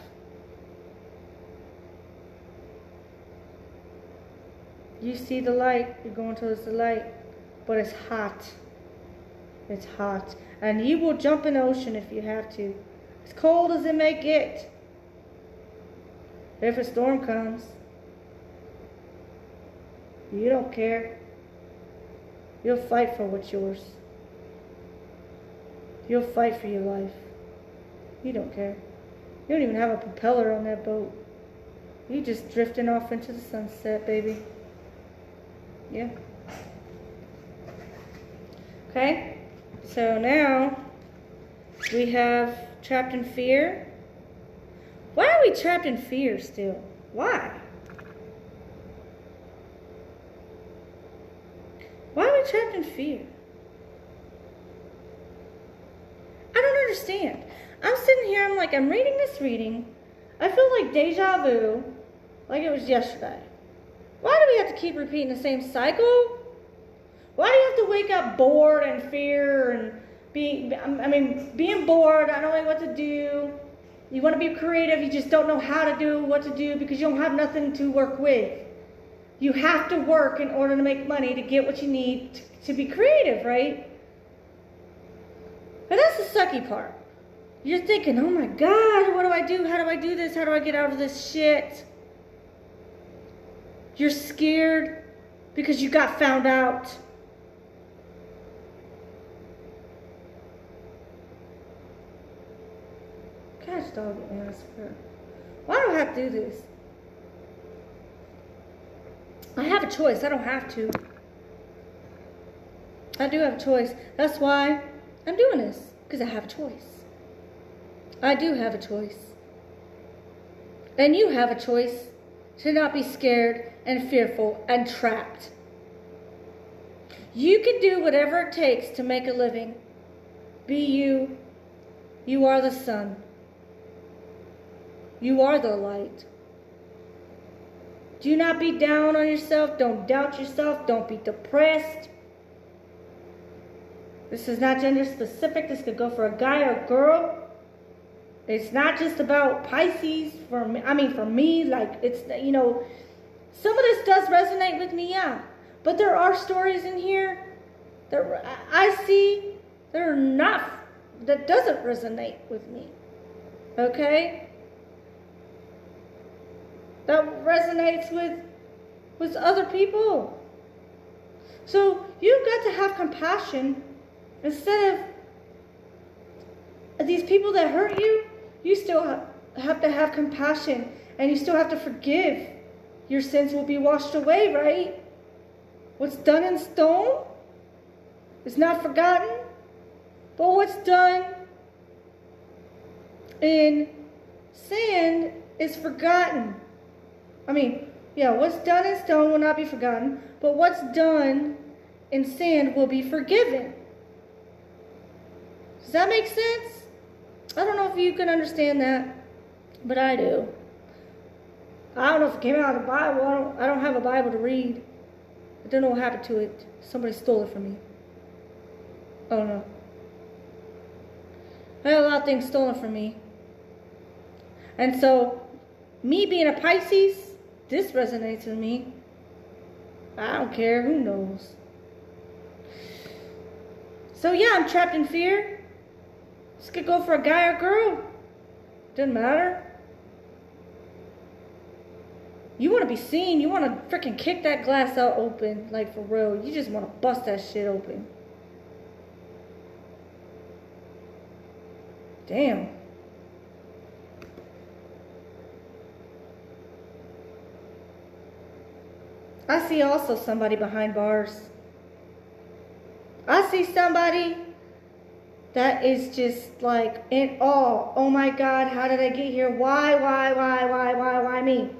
You see the light, you're going towards the light, but it's hot. It's hot. And you will jump in the ocean if you have to. As cold as it may get. If a storm comes, you don't care. You'll fight for what's yours. You'll fight for your life. You don't care. You don't even have a propeller on that boat. You just drifting off into the sunset, baby. Yeah. Okay. So now we have trapped in fear. Why are we trapped in fear still? Why? Why are we trapped in fear? I don't understand. I'm sitting here, I'm reading this reading. I feel like deja vu, like it was yesterday. Why do we have to keep repeating the same cycle? Why do you have to wake up bored and fear and being bored, I don't know what to do. You want to be creative, you just don't know how to do what to do because you don't have nothing to work with. You have to work in order to make money to get what you need to be creative, right? But that's the sucky part. You're thinking, oh my God, what do I do? How do I do this? How do I get out of this shit? You're scared because you got found out. Gosh, dog, man, I swear. Why do I have to do this? I have a choice. I don't have to. I do have a choice. That's why I'm doing this. Because I have a choice. I do have a choice. And you have a choice to not be scared and fearful and trapped. You can do whatever it takes to make a living. Be you. You are the sun. You are the light. Do not be down on yourself. Don't doubt yourself. Don't be depressed. This is not gender specific. This could go for a guy or a girl. It's not just about Pisces. For me, like, it's, you know, some of this does resonate with me, yeah. But there are stories in here that I see that are not, that doesn't resonate with me. Okay? That resonates with other people. So you've got to have compassion. Instead of these people that hurt you, you still have to have compassion. And you still have to forgive. Your sins will be washed away, right? What's done in stone is not forgotten. But what's done in sand is forgotten. What's done in stone will not be forgotten, but what's done in sand will be forgiven. Does that make sense? I don't know if you can understand that, but I do. I don't know if it came out of the Bible. I don't have a Bible to read. I don't know what happened to it. Somebody stole it from me. I don't know. I had a lot of things stolen from me. And so, me being a Pisces, this resonates with me. I don't care. Who knows? So yeah, I'm trapped in fear. This could go for a guy or girl. Doesn't matter. You want to be seen. You want to freaking kick that glass out open. Like, for real. You just want to bust that shit open. Damn. I see also somebody behind bars. I see somebody that is just like in awe. Oh my God, how did I get here? Why me?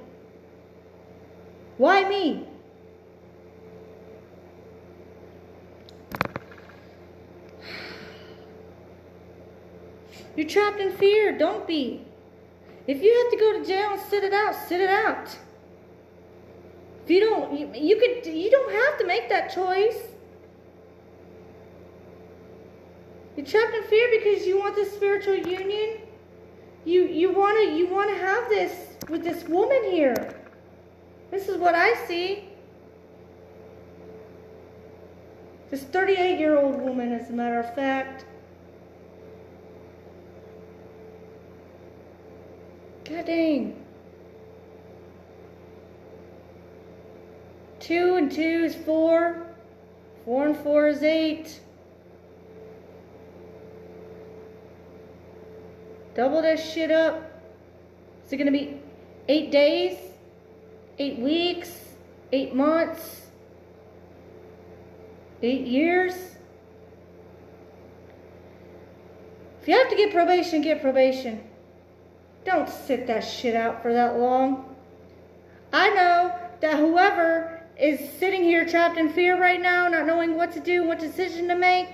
Why me? You're trapped in fear. Don't be. If you have to go to jail and sit it out, sit it out. If you don't, you don't have to make that choice. You're trapped in fear because you want this spiritual union. You wanna have this with this woman here. This is what I see. This 38-year-old woman, as a matter of fact. God dang. 2 and 2 is 4. 4 and 4 is 8. Double that shit up. Is it going to be 8 days? 8 weeks? 8 months? 8 years? If you have to get probation, get probation. Don't sit that shit out for that long. I know that whoever is sitting here trapped in fear right now, not knowing what to do, what decision to make,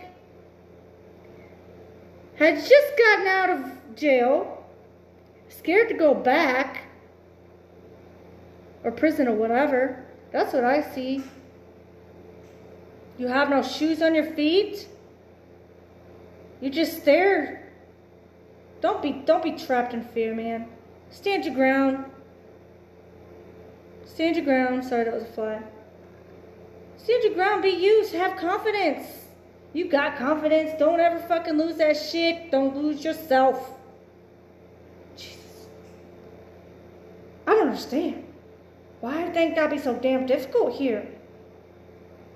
had just gotten out of jail, scared to go back, or prison or whatever. That's what I see. You have no shoes on your feet. You just there. Don't be trapped in fear, man. Stand your ground. Stand your ground. Sorry, that was a fly. Stand your ground. Be you. Have confidence. You got confidence. Don't ever fucking lose that shit. Don't lose yourself. Jesus. I don't understand. Why do things gotta be so damn difficult here?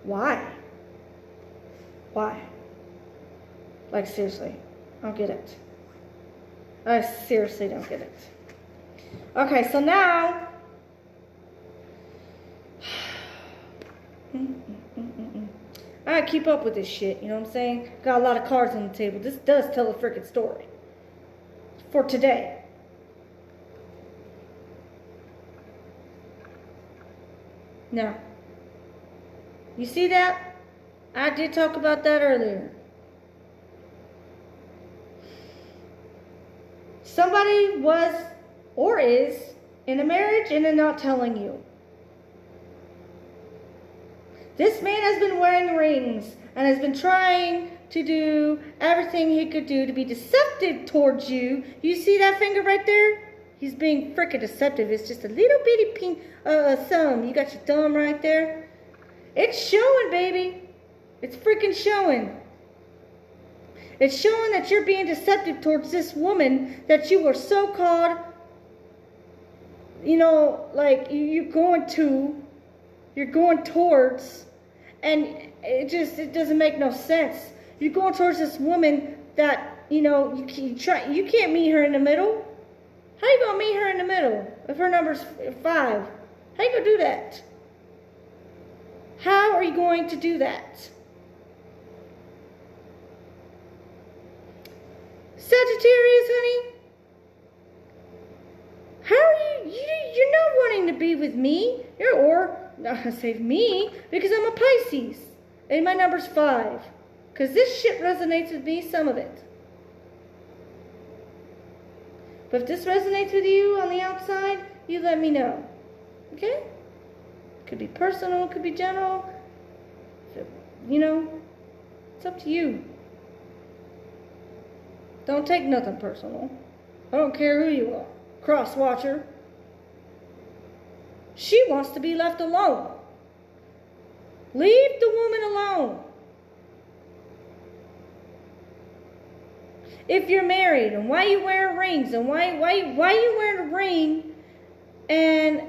Why? Why? Like, seriously. I don't get it. I seriously don't get it. Okay, so now... I gotta keep up with this shit, you know what I'm saying? Got a lot of cards on the table. This does tell a freaking story. For today. Now, you see that? I did talk about that earlier. Somebody was or is in a marriage and they're not telling you. This man has been wearing rings and has been trying to do everything he could do to be deceptive towards you. You see that finger right there? He's being freaking deceptive. It's just a little bitty pink thumb. You got your thumb right there. It's showing, baby. It's freaking showing. It's showing that you're being deceptive towards this woman that you were so-called, you know, like you're going towards, and it doesn't make no sense. You're going towards this woman that, you know, you can't meet her in the middle. How you gonna meet her in the middle if her number's 5? How you gonna do that? How are you going to do that? Sagittarius, honey, how are you're not wanting to be with me, or not gonna say me, because I'm a Pisces, and my number's 5, because this shit resonates with me, some of it. But if this resonates with you on the outside, you let me know, okay? Could be personal, could be general, you know, it's up to you. Don't take nothing personal. I don't care who you are. Cross watcher. She wants to be left alone. Leave the woman alone. If you're married, and why you wearing rings, and why you wearing a ring, and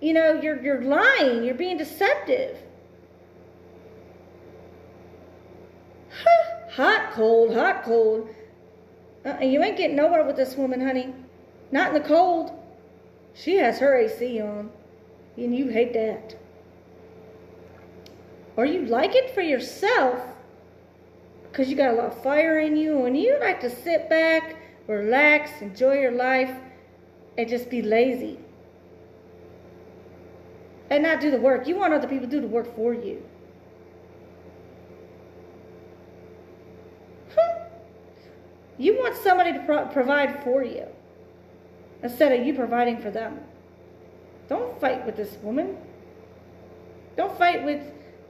you know you're lying, you're being deceptive. Hot, cold, hot, cold. You ain't getting nowhere with this woman, honey. Not in the cold. She has her AC on. And you hate that. Or you like it for yourself. Because you got a lot of fire in you. And you like to sit back, relax, enjoy your life. And just be lazy. And not do the work. You want other people to do the work for you. You want somebody to provide for you instead of you providing for them. Don't fight with this woman. Don't fight with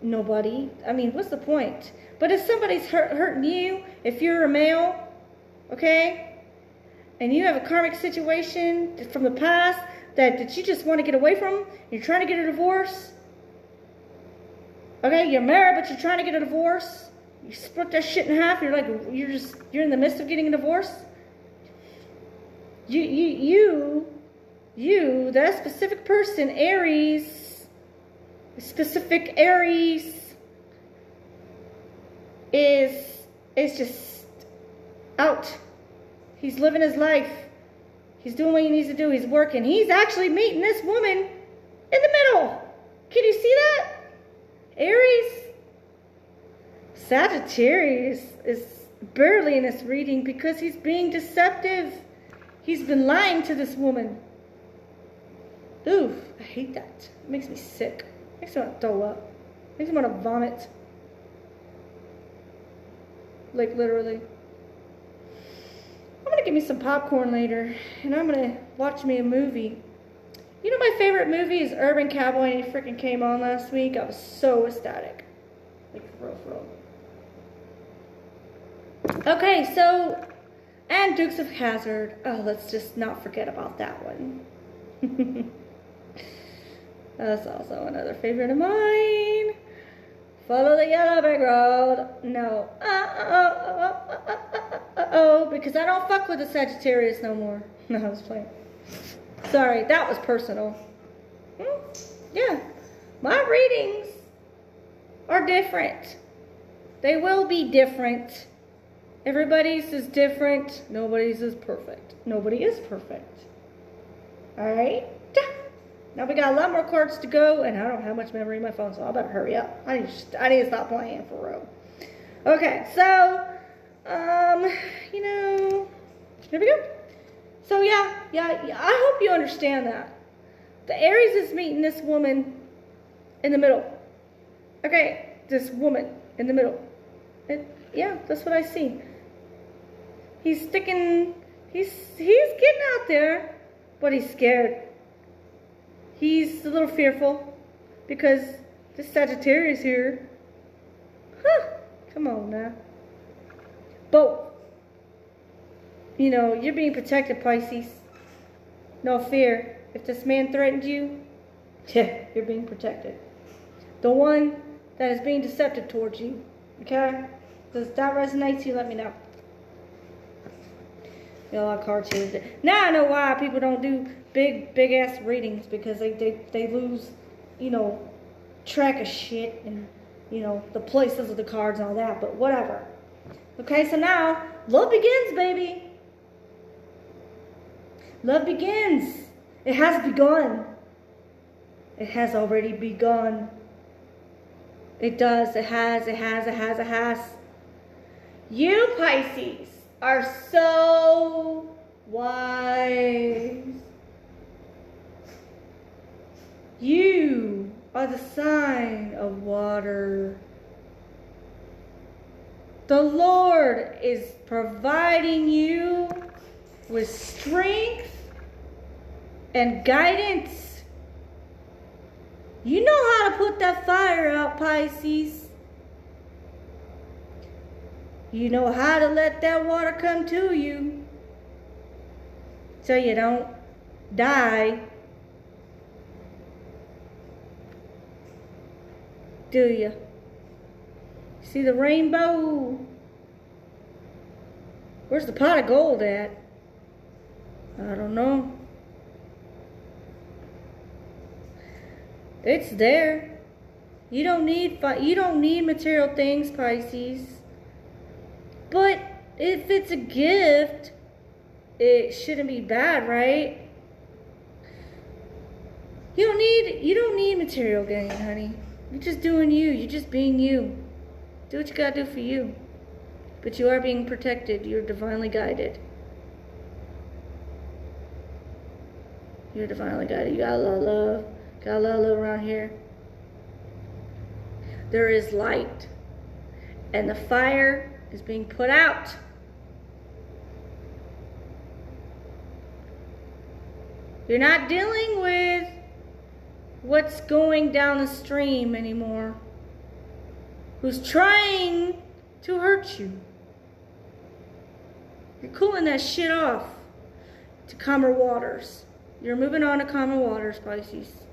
nobody. I mean, what's the point? But if somebody's hurting you, if you're a male, okay, and you have a karmic situation from the past that you just want to get away from, you're trying to get a divorce. Okay, you're married, but you're trying to get a divorce. You split that shit in half. You're like, you're in the midst of getting a divorce. That specific person, Aries, specific Aries, is just out. He's living his life. He's doing what he needs to do. He's working. He's actually meeting this woman in the middle. Can you see that? Aries. Sagittarius is barely in this reading because he's being deceptive. He's been lying to this woman. Ooh, I hate that. It makes me sick. It makes me want to throw up. It makes me want to vomit. Like, literally. I'm going to get me some popcorn later, and I'm going to watch me a movie. You know my favorite movie is Urban Cowboy, and it freaking came on last week. I was so ecstatic. Like, for real. Okay, so, and Dukes of Hazzard. Oh, let's just not forget about that one. That's also another favorite of mine. Follow the yellow brick road. No. Because I don't fuck with the Sagittarius no more. No, I was playing. Sorry, that was personal. Yeah. My readings are different. They will be different. Everybody's is different. Nobody's is perfect. Nobody is perfect. Alright? Now we got a lot more cards to go, and I don't have much memory in my phone, so I better hurry up. I need to stop playing for real. Okay, so, here we go. So yeah, I hope you understand that. The Aries is meeting this woman in the middle. Okay, this woman in the middle. Yeah, that's what I see. He's getting out there, but he's scared. He's a little fearful because this Sagittarius here. Come on now. But, you're being protected, Pisces. No fear. If this man threatened you, yeah, you're being protected. The one that is being deceptive towards you. Okay? Does that resonate to you? Let me know. Got a lot of cards here. Now I know why people don't do big ass readings, because they lose, track of shit and, the places of the cards and all that, but whatever. Okay, so now, love begins, baby. Love begins. It has begun. It has already begun. It does. It has. You, Pisces, are so wise. You are the sign of water. The Lord is providing you with strength and guidance. You know how to put that fire out, Pisces. You know how to let that water come to you so you don't die. Do you? See the rainbow? Where's the pot of gold at? I don't know. It's there. You don't need material things, Pisces. But if it's a gift, it shouldn't be bad, right? You don't need material gain, honey. You're just doing you. You're just being you. Do what you gotta do for you. But you are being protected. You're divinely guided. You're divinely guided. You got a lot of love. Got a lot of love around here. There is light. And the fire is being put out. You're not dealing with what's going down the stream anymore. Who's trying to hurt you. You're cooling that shit off. to calmer waters. You're moving on to calmer waters, Pisces.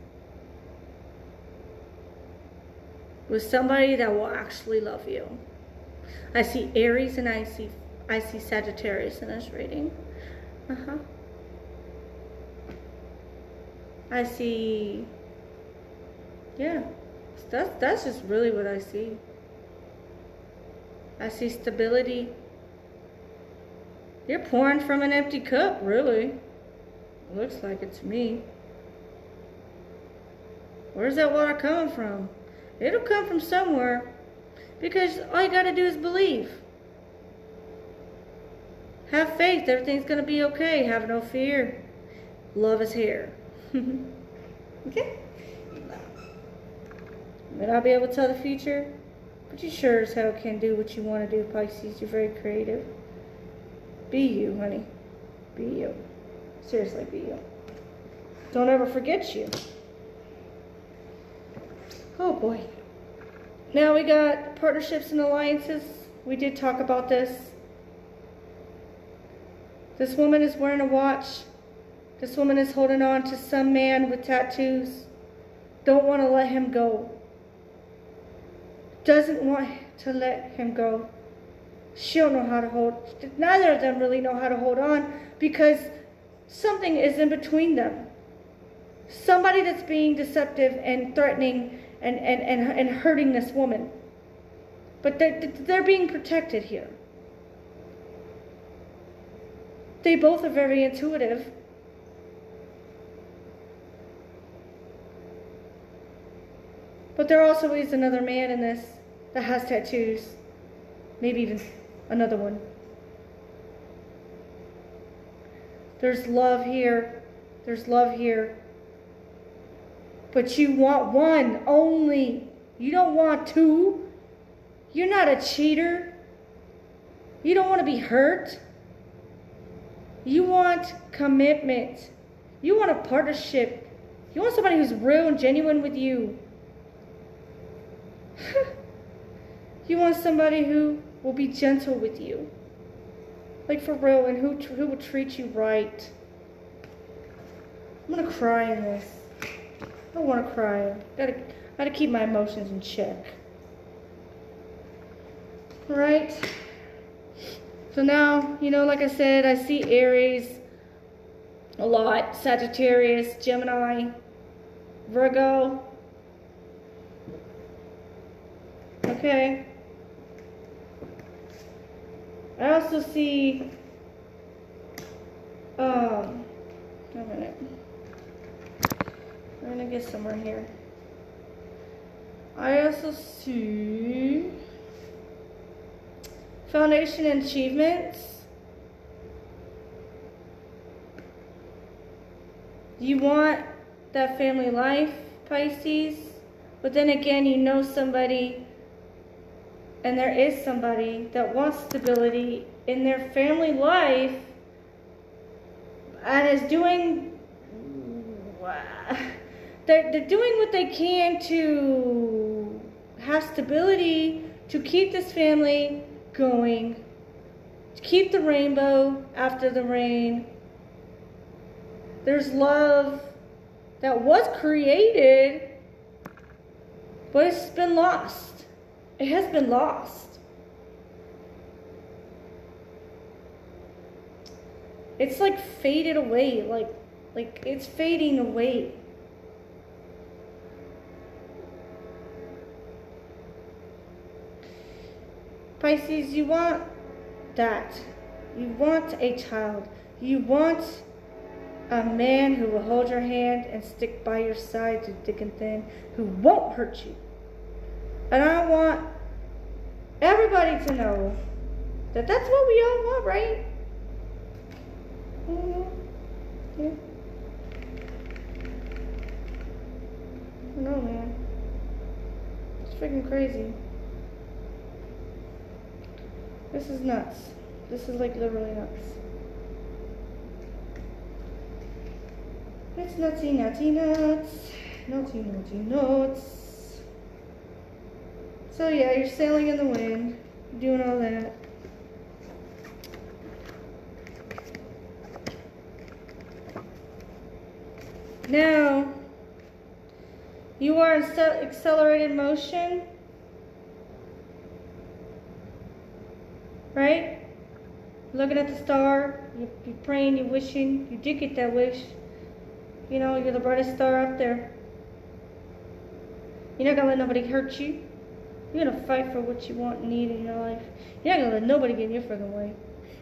With somebody that will actually love you. I see Aries and I see Sagittarius in this reading. I see, yeah, that's just really what I see. I see stability. You're pouring from an empty cup, really. Looks like it to me. Where's that water coming from? It'll come from somewhere. Because all you gotta do is believe. Have faith. Everything's gonna be okay. Have no fear. Love is here. Okay? May not be able to tell the future, but you sure as hell can do what you want to do, Pisces. You're very creative. Be you, honey. Be you. Seriously, be you. Don't ever forget you. Oh boy. Now we got partnerships and alliances. We did talk about this. This woman is wearing a watch. This woman is holding on to some man with tattoos. Don't want to let him go. Doesn't want to let him go. She don't know how to hold. Neither of them really know how to hold on because something is in between them. Somebody that's being deceptive and threatening and hurting this woman. But they're being protected here. They both are very intuitive. But there also is another man in this that has tattoos. Maybe even another one. There's love here. There's love here. But you want one only. You don't want two. You're not a cheater. You don't want to be hurt. You want commitment. You want a partnership. You want somebody who's real and genuine with you. You want somebody who will be gentle with you. Like for real, and who will treat you right. I'm gonna cry in this. I don't want to cry. Gotta keep my emotions in check. Right? So now, you know, like I said, I see Aries a lot. Sagittarius, Gemini, Virgo. Okay. I also see, a minute. I'm gonna get somewhere here. I also see foundation and achievements. You want that family life, Pisces, but then again, you know somebody, and there is somebody that wants stability in their family life and is doing, they're doing what they can to have stability, to keep this family going, to keep the rainbow after the rain. There's love that was created, but it's been lost. It has been lost. It's like faded away, like it's fading away. Pisces, you want that. You want a child. You want a man who will hold your hand and stick by your side through thick and thin, who won't hurt you. And I want everybody to know that that's what we all want, right? Yeah. I know, man. It's freaking crazy. This is nuts. This is like literally nuts. It's nutsy, nutsy, nuts. Nutsy, nutsy, nuts. So yeah, you're sailing in the wind, doing all that. Now, you are in accelerated motion, right? Looking at the star, you're praying, you're wishing, you did get that wish. You know, you're the brightest star up there. You're not gonna let nobody hurt you. You're gonna fight for what you want and need in your life. You're not gonna let nobody get in your friggin' way.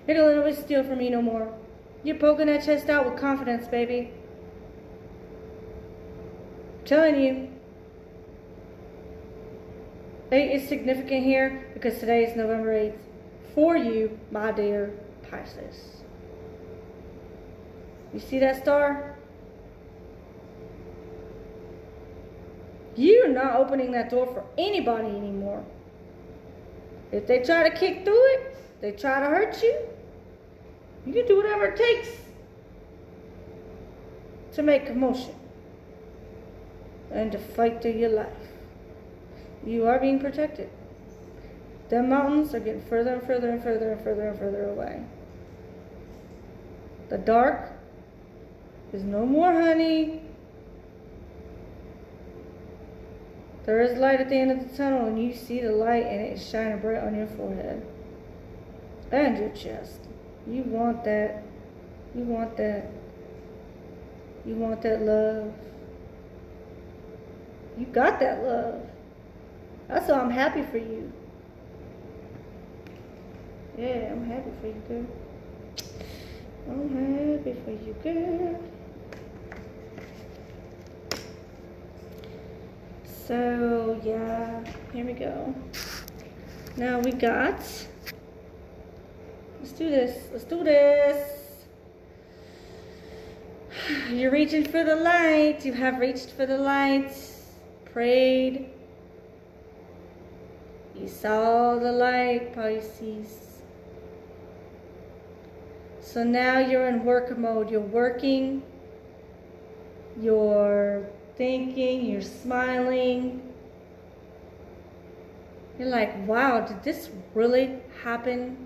You're not gonna let nobody steal from you no more. You're poking that chest out with confidence, baby. I'm telling you. 8 is significant here because today is November 8th. For you, my dear Pisces. You see that star? You're not opening that door for anybody anymore. If they try to kick through it, they try to hurt you, you can do whatever it takes to make commotion and to fight through your life. You are being protected. The mountains are getting further and further and further and further and further away. The dark is no more, honey. There is light at the end of the tunnel, and you see the light, and it is shining bright on your forehead and your chest. You want that. You want that. You want that love. You got that love. That's why I'm happy for you. Yeah, I'm happy for you, girl. I'm happy for you, girl. So, yeah, here we go. Now we got, let's do this. Let's do this. You're reaching for the light. You have reached for the light. Prayed. You saw the light, Pisces. So now you're in work mode. You're working. You're thinking. You're smiling. You're like, wow, did this really happen?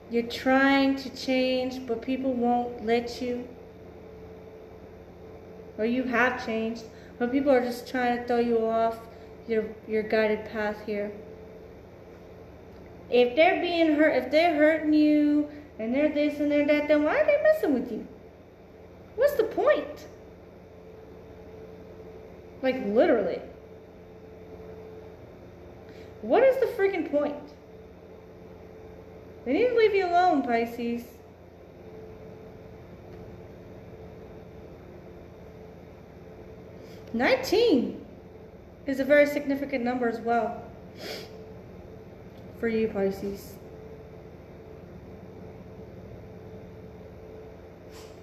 You're trying to change, but people won't let you. Or you have changed, but people are just trying to throw you off your guided path here. If they're being hurt, if they're hurting you, and they're this and they're that, then why are they messing with you? What's the point? Like, literally. What is the freaking point? They need to leave you alone, Pisces. $19 is a very significant number as well for you, Pisces.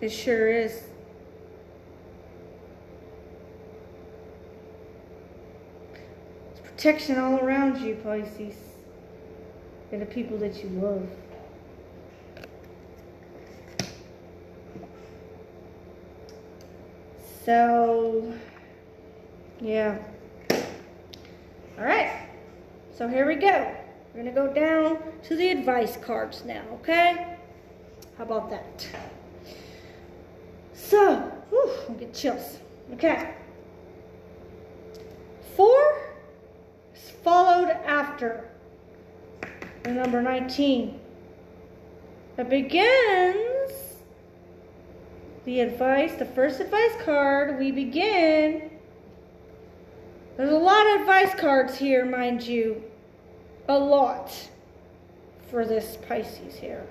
It sure is. It's protection all around you, Pisces, and the people that you love. So, yeah. All right. So here we go. We're going to go down to the advice cards now, okay? How about that? So, I'll get chills. Okay. 4 is followed after the number 19. It begins the first advice card. We begin. There's a lot of advice cards here, mind you. A lot for this Pisces here.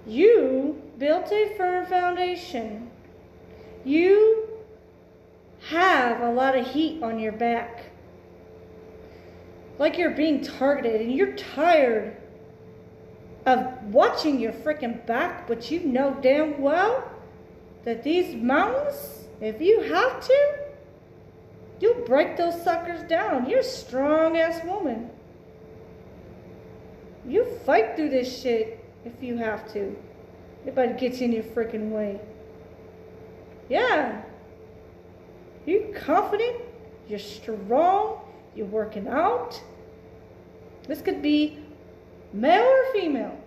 You built a firm foundation. You have a lot of heat on your back. Like you're being targeted and you're tired of watching your freaking back, but you know damn well that these mountains, if you have to, you'll break those suckers down. You're a strong ass woman. You fight through this shit if you have to. Nobody gets in your freaking way. Yeah. You're confident. You're strong. You're working out. This could be male or female.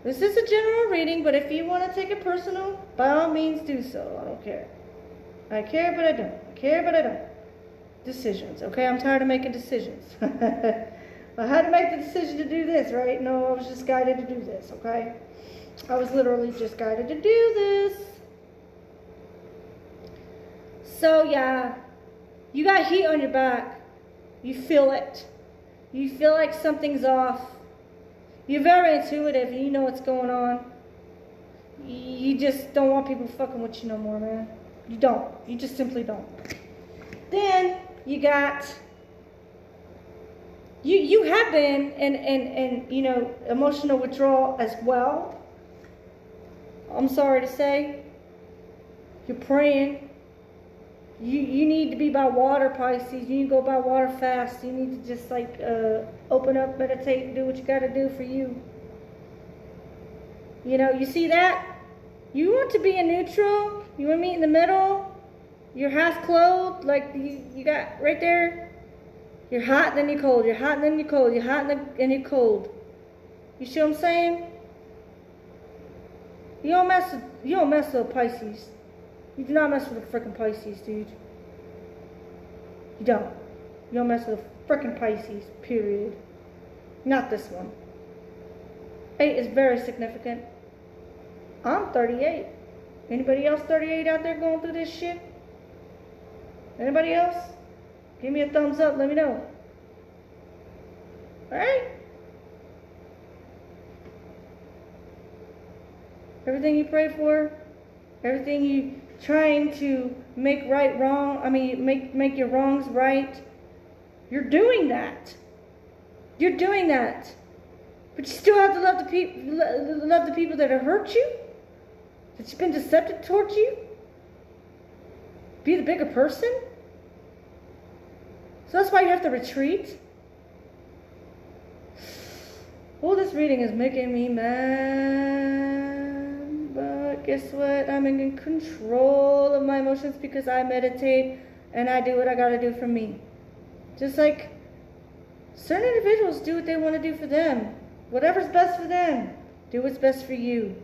This is a general reading, but if you want to take it personal, by all means do so. I don't care. I care, but I don't. I care, but I don't. Decisions, okay? I'm tired of making decisions. I had to make the decision to do this, right? No, I was just guided to do this, okay? I was literally just guided to do this. So, yeah, you got heat on your back. You feel it. You feel like something's off. You're very intuitive and you know what's going on. You just don't want people fucking with you no more, man. You don't. You just simply don't. Then you got, you have been in you know, emotional withdrawal as well. I'm sorry to say. You're praying. You need to be by water, Pisces. You need to go by water fast. You need to just like open up, meditate, and do what you got to do for you. You know, you see that? You want to be in neutral. You want to meet in the middle. You're half clothed, like you got right there. You're hot, then you're cold. You're hot, then you're cold. You're hot, then you're cold. You see what I'm saying? You don't mess with Pisces. You do not mess with a freaking Pisces, dude. You don't. You don't mess with a freaking Pisces, period. Not this one. 8 is very significant. I'm 38. Anybody else 38 out there going through this shit? Anybody else? Give me a thumbs up, let me know. Alright? Everything you pray for, everything you trying to make right wrong, make your wrongs right, you're doing that. You're doing that. But you still have to love the people that have hurt you, that's been deceptive towards you. Be the bigger person. So that's why you have to retreat. Well, this reading is making me mad. But guess what? I'm in control of my emotions because I meditate and I do what I gotta do for me. Just like certain individuals do what they want to do for them. Whatever's best for them. Do what's best for you.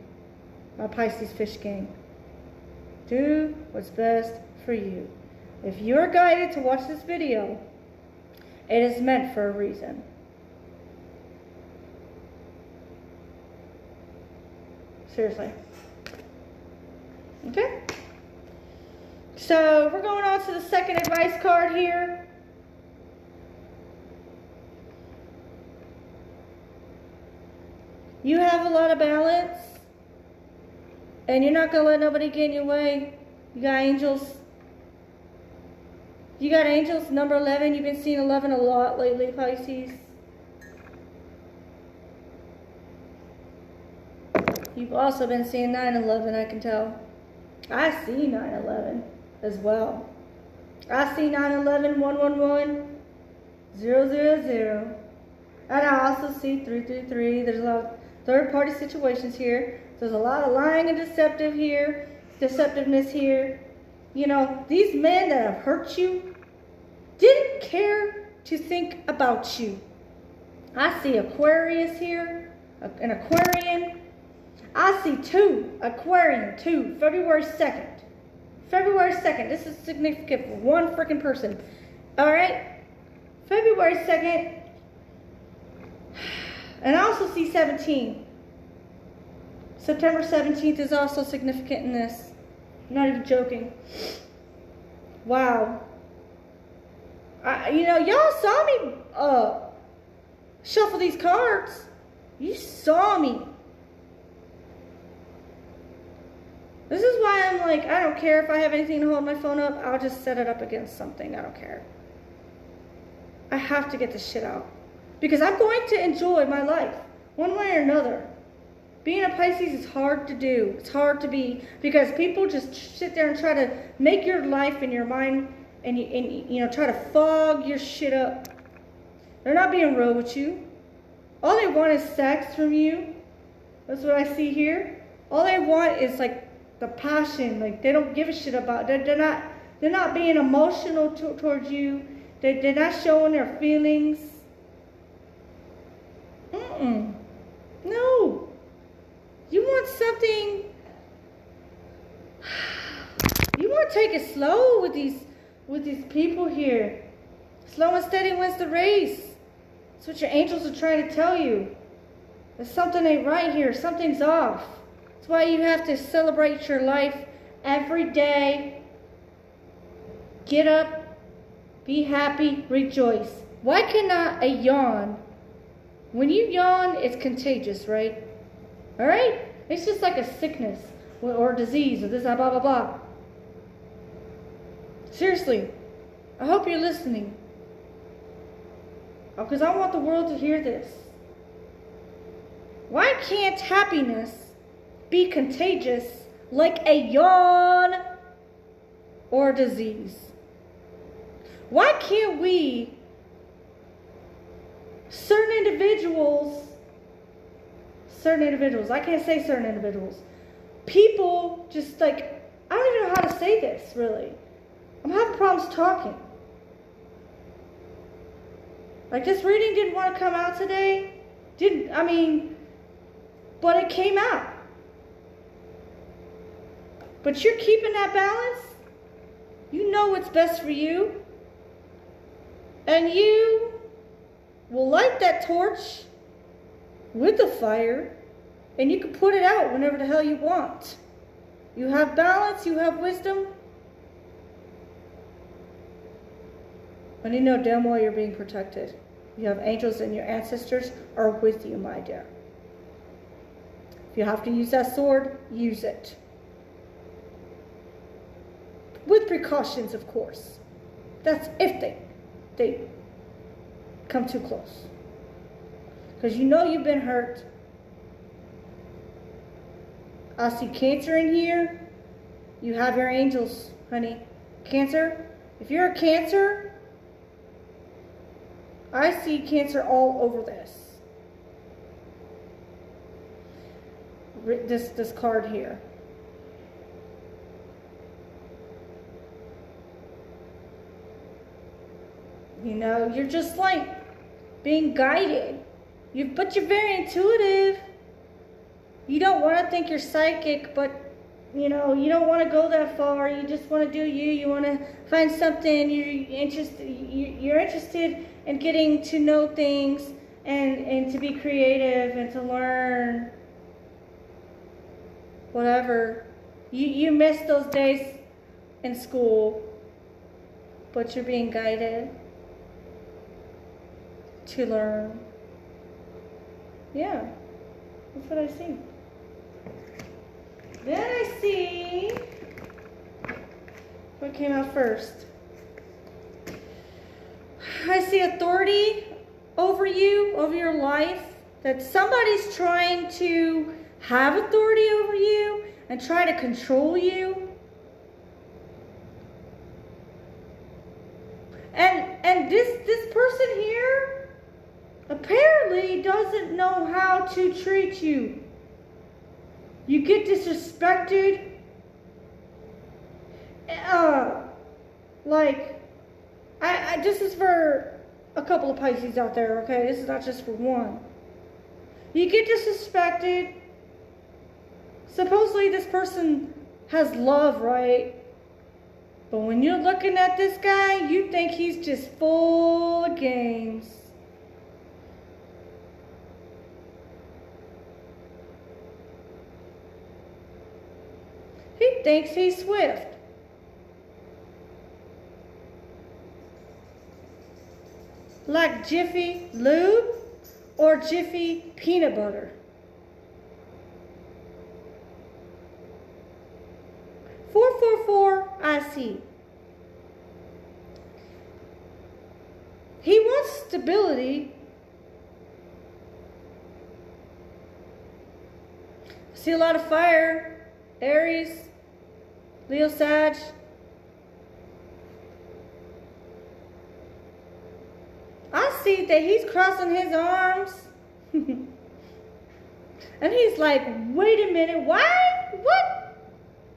My Pisces fish gang. Do what's best for you. If you're guided to watch this video, it is meant for a reason. Seriously. Okay? So, we're going on to the second advice card here. You have a lot of balance, and you're not going to let nobody get in your way. You got angels. You got angels, number 11. You've been seeing 11 a lot lately, Pisces. You've also been seeing 9/11, I can tell. I see 9/11 as well. I see 9/11, 111, 000. And I also see 333. There's a lot of third-party situations here. There's a lot of lying and deceptiveness here. You know, these men that have hurt you didn't care to think about you. I see Aquarius here, an Aquarian. I see 2, Aquarian, 2, February 2nd. February 2nd, this is significant for one freaking person. All right? February 2nd. And I also see 17. September 17th is also significant in this. I'm not even joking. Wow. You know, y'all saw me shuffle these cards. You saw me. This is why I'm like, I don't care if I have anything to hold my phone up. I'll just set it up against something. I don't care. I have to get this shit out. Because I'm going to enjoy my life. One way or another. Being a Pisces is hard to do. It's hard to be. Because people just sit there and try to make your life and your mind and you know, try to fog your shit up. They're not being real with you. All they want is sex from you. That's what I see here. All they want is like the passion. Like they don't give a shit about. They're not They're not being emotional towards you. They're not showing their feelings. No. You want something. You want to take it slow with these people here. Slow and steady wins the race. That's what your angels are trying to tell you. That something ain't right here. Something's off. That's why you have to celebrate your life every day. Get up, be happy, rejoice. Why cannot a yawn? When you yawn, it's contagious, right? All right? It's just like a sickness or a disease or this, blah, blah, blah. Seriously, I hope you're listening. Because I want the world to hear this. Why can't happiness be contagious like a yawn or a disease? Why can't we, certain individuals, I can't say certain individuals, people just like, I don't even know how to say this really. I'm having problems talking. Like this reading didn't want to come out today. But it came out. But you're keeping that balance. You know what's best for you. And you will light that torch with the fire, and you can put it out whenever the hell you want. You have balance, you have wisdom. And you know damn well you're being protected. You have angels and your ancestors are with you, my dear. If you have to use that sword, use it. With precautions, of course. That's if they come too close. Because you know you've been hurt. I see Cancer in here. You have your angels, honey. Cancer, if you're a Cancer, I see Cancer all over this. This card here. You know, you're just like being guided. But you're very intuitive. You don't want to think you're psychic, but you know, you don't want to go that far. You just want to do you. You want to find something. You're interested in getting to know things and to be creative and to learn. Whatever. You miss those days in school, but you're being guided to learn. Yeah, that's what I see. Then I see what came out first. I see authority over you, over your life, that somebody's trying to have authority over you and try to control you. And this person here apparently doesn't know how to treat you. You get disrespected. This is for a couple of Pisces out there, okay? This is not just for one. You get disrespected. Supposedly this person has love, right? But when you're looking at this guy, you think he's just full of games. He thinks he's swift. Like Jiffy Lube or Jiffy Peanut Butter. 444, I see. He wants stability. See a lot of fire. Aries, Leo, Sag. I see that he's crossing his arms. And he's like, wait a minute, why?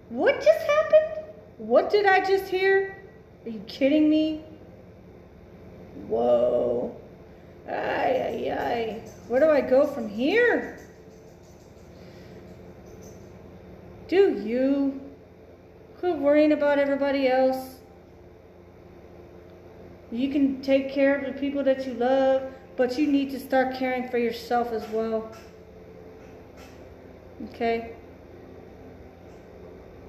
What just happened? What did I just hear? Are you kidding me? Whoa. Ay, ay, ay. Where do I go from here? Do you? Quit worrying about everybody else. You can take care of the people that you love, but you need to start caring for yourself as well. Okay?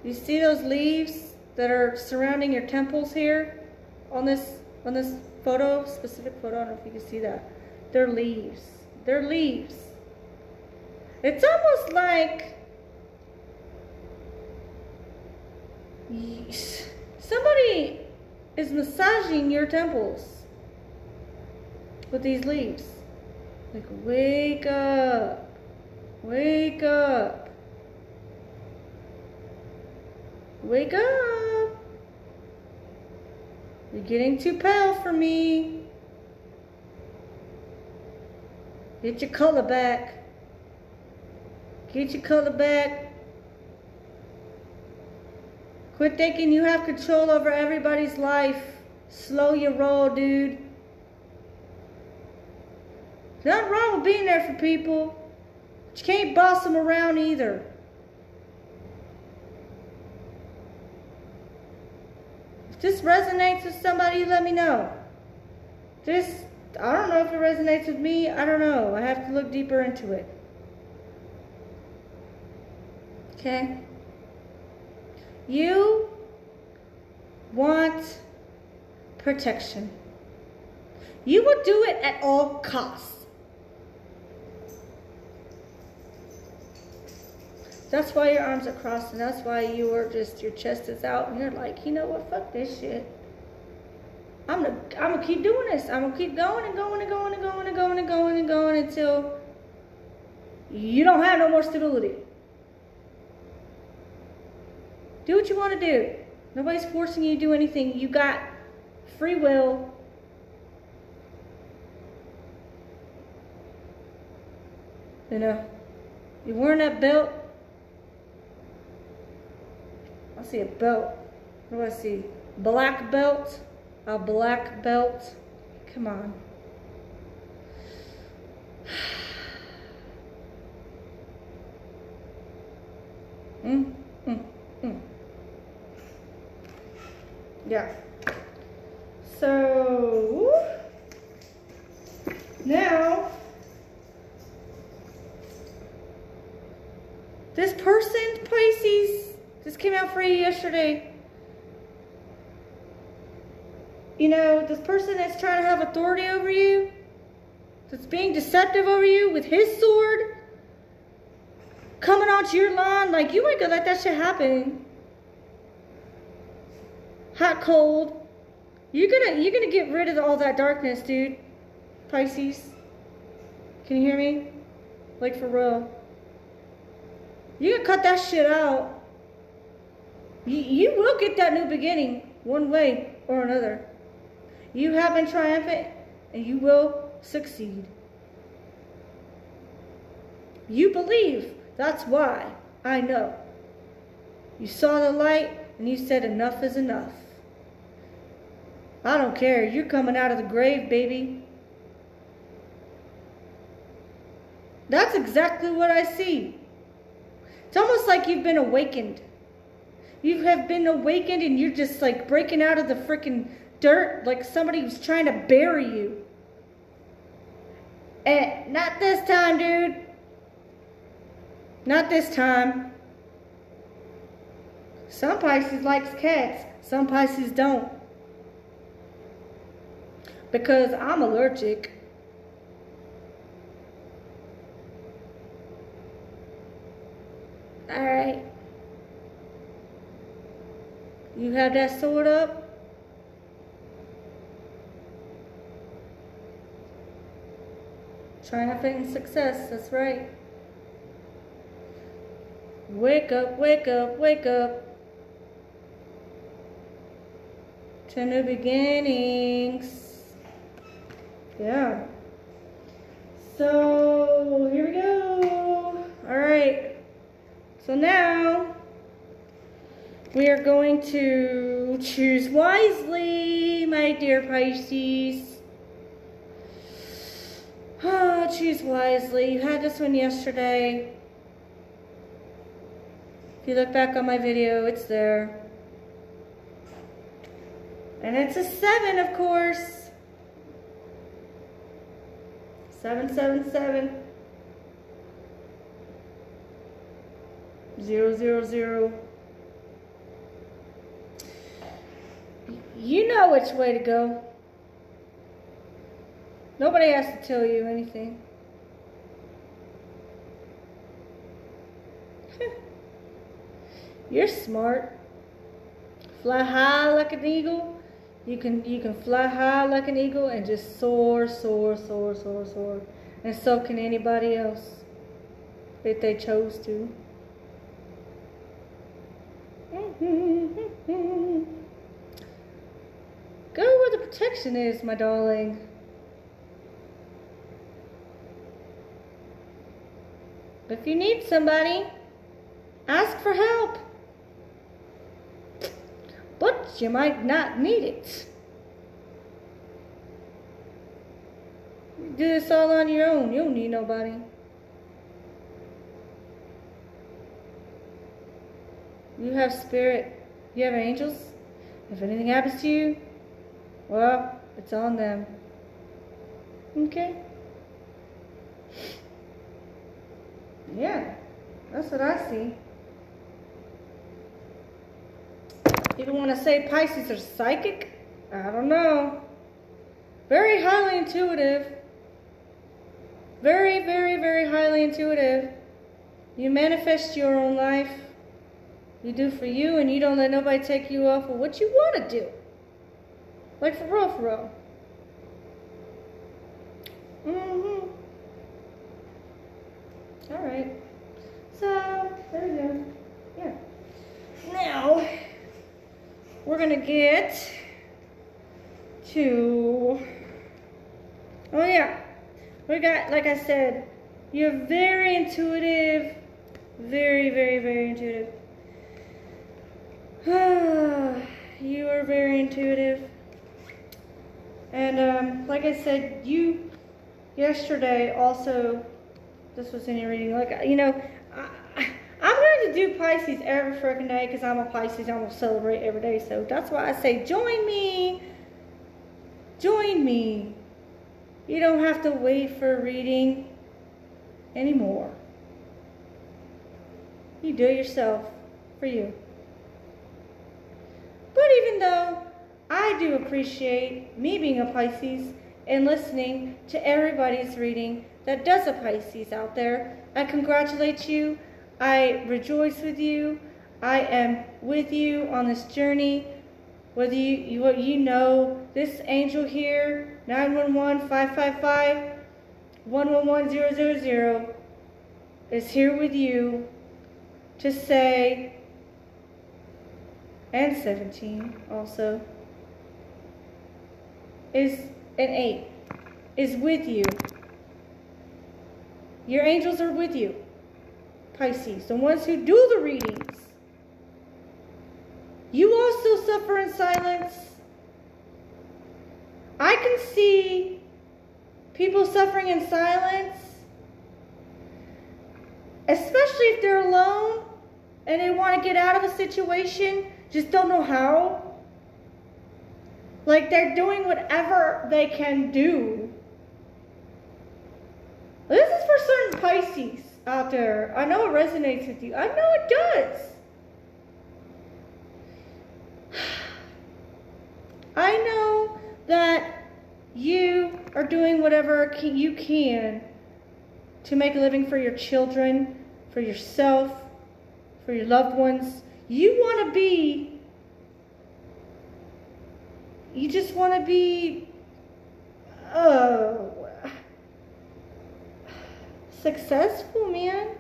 You see those leaves that are surrounding your temples here on this photo, specific photo? I don't know if you can see that. They're leaves. They're leaves. It's almost like somebody is massaging your temples with these leaves. Like, wake up. Wake up. Wake up. You're getting too pale for me. Get your color back. Get your color back. Quit thinking you have control over everybody's life. Slow your roll, dude. There's nothing wrong with being there for people. But you can't boss them around either. If this resonates with somebody, let me know. I don't know if it resonates with me. I don't know. I have to look deeper into it. Okay? You want protection. You will do it at all costs. That's why your arms are crossed, and that's why you are just, your chest is out, and you're like, you know what, fuck this shit. I'm gonna keep doing this. I'm gonna keep going and going and going and going and going and going and going until you don't have no more stability. Do what you want to do. Nobody's forcing you to do anything. You got free will. You know, you're wearing that belt. I see a belt. What do I see? Black belt. A black belt. Come on. Yeah. So now this person, Pisces, this came out for you yesterday. You know, this person that's trying to have authority over you, that's being deceptive over you with his sword, coming onto your lawn, like, you ain't gonna let that shit happen. Hot, cold. You're gonna get rid of all that darkness, dude. Pisces. Can you hear me? Like, for real. You can cut that shit out. You will get that new beginning, one way or another. You have been triumphant, and you will succeed. You believe. That's why. I know. You saw the light, and you said enough is enough. I don't care. You're coming out of the grave, baby. That's exactly what I see. It's almost like you've been awakened. You have been awakened, and you're just like breaking out of the freaking dirt like somebody was trying to bury you. And not this time, dude. Not this time. Some Pisces likes cats. Some Pisces don't. Because I'm allergic. Alright. You have that sword up? Triumphant and success, that's right. Wake up, wake up, wake up. To new beginnings. Yeah. So, here we go. Alright. So now, We are going to choose wisely, my dear Pisces. Oh, choose wisely. You had this one yesterday. If you look back on my video, it's there. And it's a 7, of course. 777. 000. You know which way to go. Nobody has to tell you anything. You're smart. Fly high like an eagle. You can fly high like an eagle and just soar, soar, soar, soar, soar. And so can anybody else if they chose to. Go where the protection is, my darling. If you need somebody, ask for help. But you might not need it. You do this all on your own. You don't need nobody. You have spirit. You have angels. If anything happens to you, well, it's on them. Okay? Yeah, that's what I see. People want to say Pisces are psychic? I don't know. Very highly intuitive. Very, very, very highly intuitive. You manifest your own life. You do for you, and you don't let nobody take you off of what you want to do. Like for real, for real. Alright. So, there we go. Yeah. Now, we're going to get to... Oh, yeah. We got, like I said, you're very intuitive. Very, very, very intuitive. You are very intuitive. And like I said, you yesterday also, this was in your reading, like, you know, I'm going to do Pisces every freaking day because I'm a Pisces. I'm going to celebrate every day. So that's why I say join me. Join me. You don't have to wait for a reading anymore. You do it yourself for you. But even though I do appreciate me being a Pisces and listening to everybody's reading that does a Pisces out there, I congratulate you. I rejoice with you. I am with you on this journey. Whether you know this angel here, 911-555-111000, is here with you to say, and 17 also, is an 8, is with you. Your angels are with you, Pisces, the ones who do the readings. You also suffer in silence. I can see people suffering in silence, especially if they're alone and they want to get out of a situation, just don't know how. Like they're doing whatever they can do. This is for certain Pisces out there. I know it resonates with you. I know it does. I know that you are doing whatever you can to make a living for your children, for yourself, for your loved ones. You want to be, you just want to be successful, man.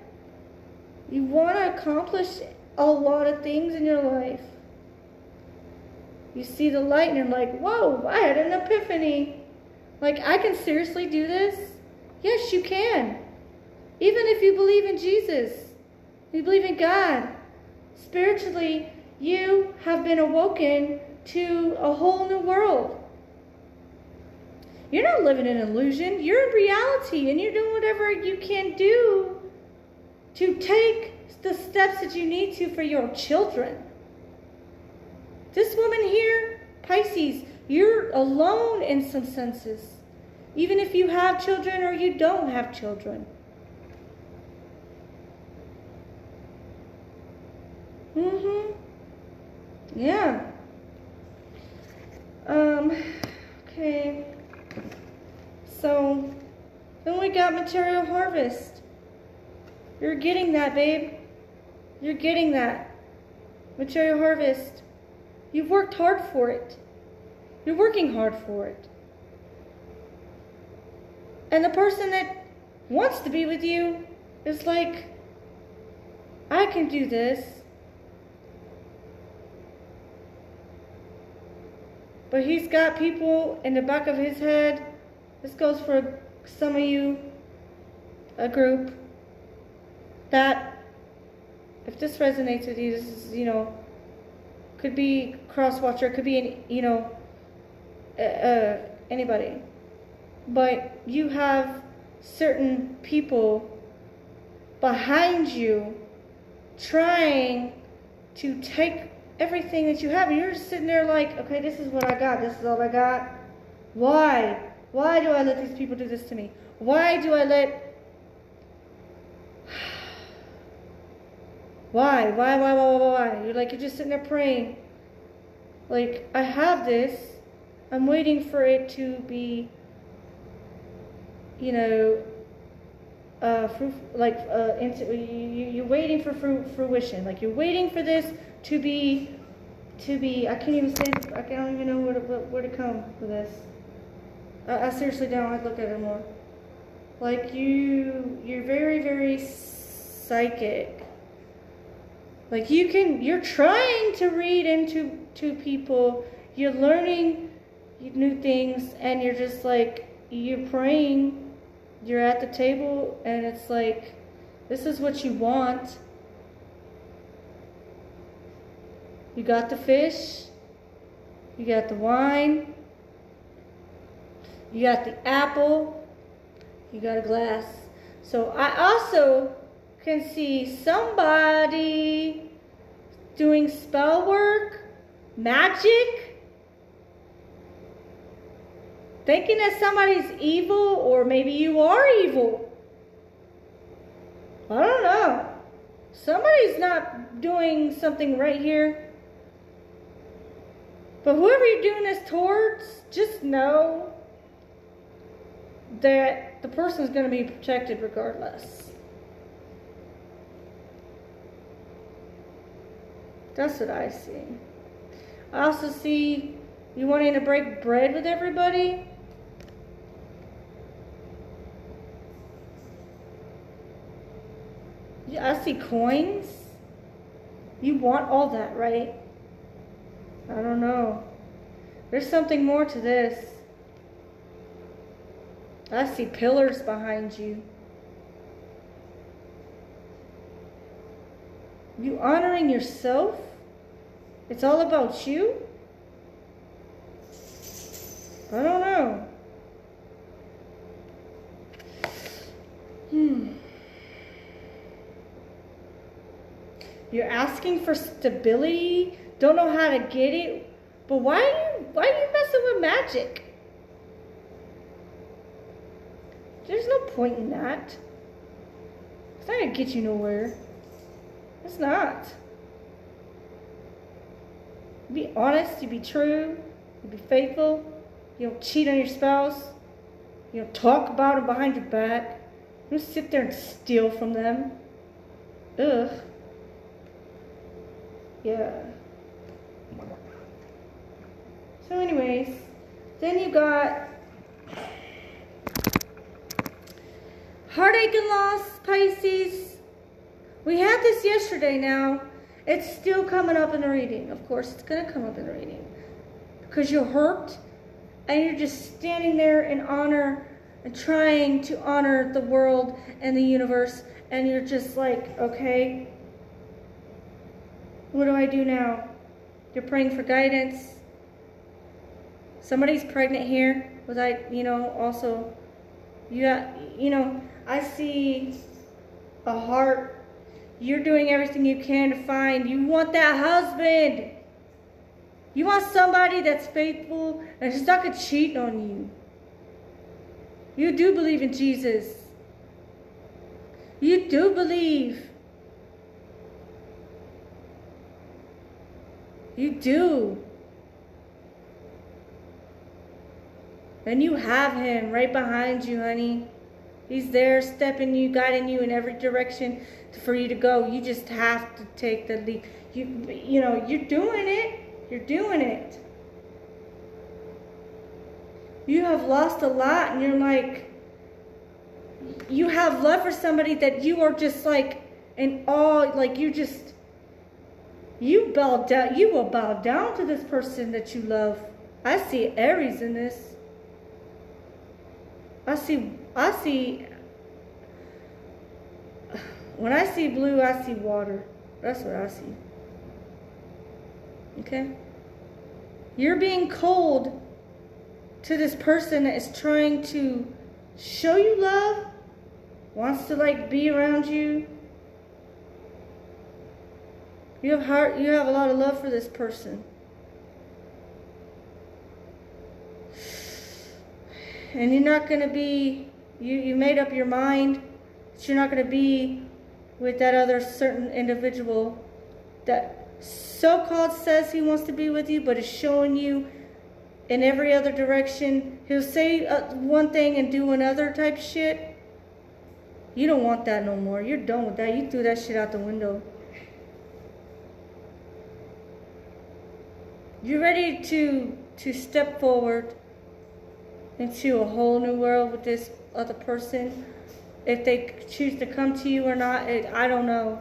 You want to accomplish a lot of things in your life. You see the light and you're like, whoa, I had an epiphany. Like, I can seriously do this? Yes, you can. Even if you believe in Jesus, you believe in God. Spiritually, you have been awoken to a whole new world. You're not living in an illusion. You're in reality, and you're doing whatever you can do to take the steps that you need to for your children. This woman here, Pisces, you're alone in some senses. Even if you have children or you don't have children. Yeah. Okay. So, then we got material harvest. You're getting that, babe. You're getting that. Material harvest. You've worked hard for it. You're working hard for it. And the person that wants to be with you is like, I can do this. But he's got people in the back of his head. This goes for some of you, a group, that if this resonates with you, this is, could be cross-watcher, could be, anybody. But you have certain people behind you trying to take everything that you have, and you're just sitting there like, okay, this is what I got. This is all I got. Why? Why do I let these people do this to me? Why do I let... Why? You're just sitting there praying. Like, I have this. I'm waiting for it to be, you're waiting for fruition. Like, you're waiting for this to be, I can't even say, I don't even know where to come with this. I seriously don't. I'd look at it more. Like, you're very, very psychic. Like, you're trying to read into people. You're learning new things, and you're just like, you're praying. You're at the table, and it's like, this is what you want. You got the fish. You got the wine. You got the apple. You got a glass. So I also can see somebody doing spell work, magic, thinking that somebody's evil, or maybe you are evil. I don't know. Somebody's not doing something right here. But whoever you're doing this towards, just know that the person's going to be protected regardless. That's what I see. I also see you wanting to break bread with everybody. Yeah, I see coins. You want all that, right? I don't know. There's something more to this. I see pillars behind you. You honoring yourself? It's all about you? I don't know. You're asking for stability, don't know how to get it, but why are you messing with magic? There's no point in that. It's not gonna get you nowhere. It's not. You be honest, you be true, you be faithful, you don't cheat on your spouse, you don't talk about them behind your back, you don't sit there and steal from them. Ugh. Yeah. So anyways, then you got heartache and loss, Pisces. We had this yesterday now. It's still coming up in the reading. Of course, it's going to come up in the reading. Because you're hurt and you're just standing there in honor and trying to honor the world and the universe. And you're just like, okay, what do I do now? You're praying for guidance. Somebody's pregnant here. Was I, also, I see a heart. You're doing everything you can to find. You want that husband. You want somebody that's faithful and is not going to cheat on you. You do believe in Jesus. You do believe. You do. And you have him right behind you, honey. He's there stepping you, guiding you in every direction for you to go. You just have to take the leap. You're doing it. You're doing it. You have lost a lot, and you're like, you have love for somebody that you are just like in awe, like you bow down. You will bow down to this person that you love. I see Aries in this. I see, when I see blue, I see water. That's what I see. Okay? You're being cold to this person that is trying to show you love, wants to like be around you. You have a lot of love for this person. And you're not going to be, you made up your mind that you're not going to be with that other certain individual that so-called says he wants to be with you, but is showing you in every other direction. He'll say one thing and do another type shit. You don't want that no more. You're done with that. You threw that shit out the window. You're ready to step forward into a whole new world with this other person. If they choose to come to you or not, I don't know.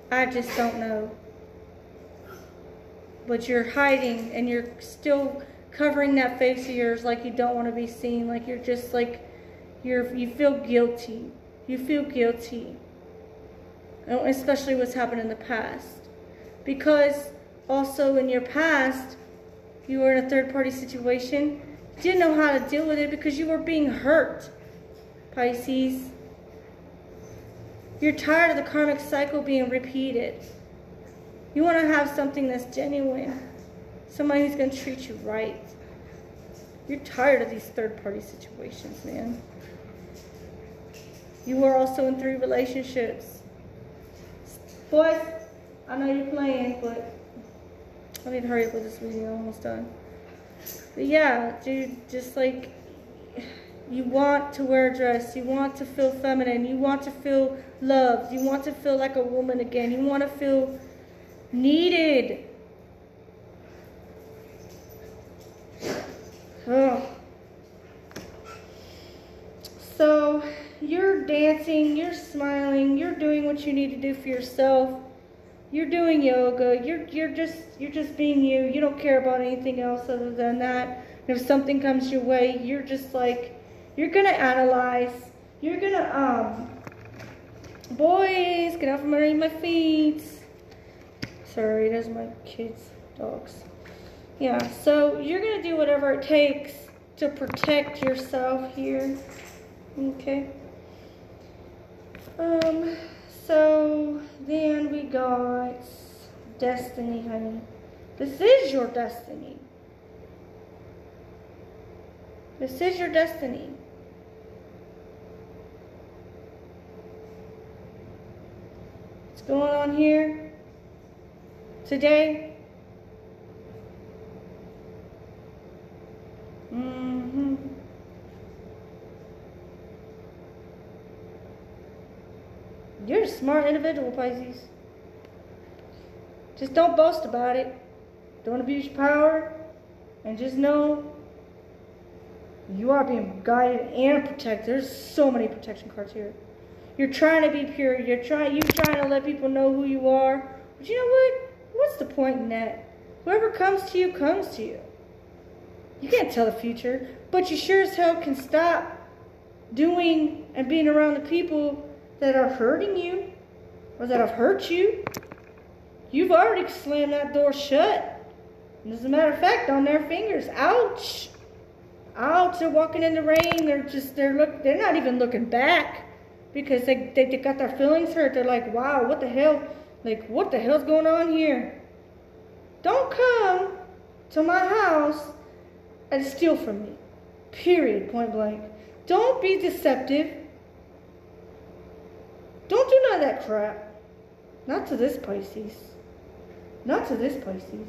I just don't know. But you're hiding and you're still covering that face of yours like you don't want to be seen. Like you're just like, you feel guilty. You feel guilty. Especially what's happened in the past. Because also in your past, you were in a third-party situation. Didn't know how to deal with it because you were being hurt, Pisces. You're tired of the karmic cycle being repeated. You want to have something that's genuine. Somebody who's going to treat you right. You're tired of these third-party situations, man. You were also in 3 relationships. Boys, I know you're playing, but I need to hurry up with this video. I'm almost done. But yeah, dude, just like, you want to wear a dress. You want to feel feminine. You want to feel loved. You want to feel like a woman again. You want to feel needed. Oh. So you're dancing, you're smiling, you're doing what you need to do for yourself. You're doing yoga. You're just being you. You don't care about anything else other than that. And if something comes your way, you're just like, you're gonna analyze. You're gonna boys, get out from underneath my feet. Sorry, those are my kids' dogs. Yeah, so you're gonna do whatever it takes to protect yourself here. Okay. So then we got destiny, honey. This is your destiny. This is your destiny. What's going on here today? You're a smart individual, Pisces. Just don't boast about it. Don't abuse your power. And just know you are being guided and protected. There's so many protection cards here. You're trying to be pure. You're trying to let people know who you are. But you know what? What's the point in that? Whoever comes to you, comes to you. You can't tell the future. But you sure as hell can stop doing and being around the people that are hurting you or that have hurt you. You've already slammed that door shut. And as a matter of fact, on their fingers, ouch. Ouch, they're walking in the rain. They're not even looking back because they got their feelings hurt. They're like, wow, what the hell? Like, what the hell's going on here? Don't come to my house and steal from me. Period, point blank. Don't be deceptive. Don't do none of that crap. Not to this Pisces. Not to this Pisces.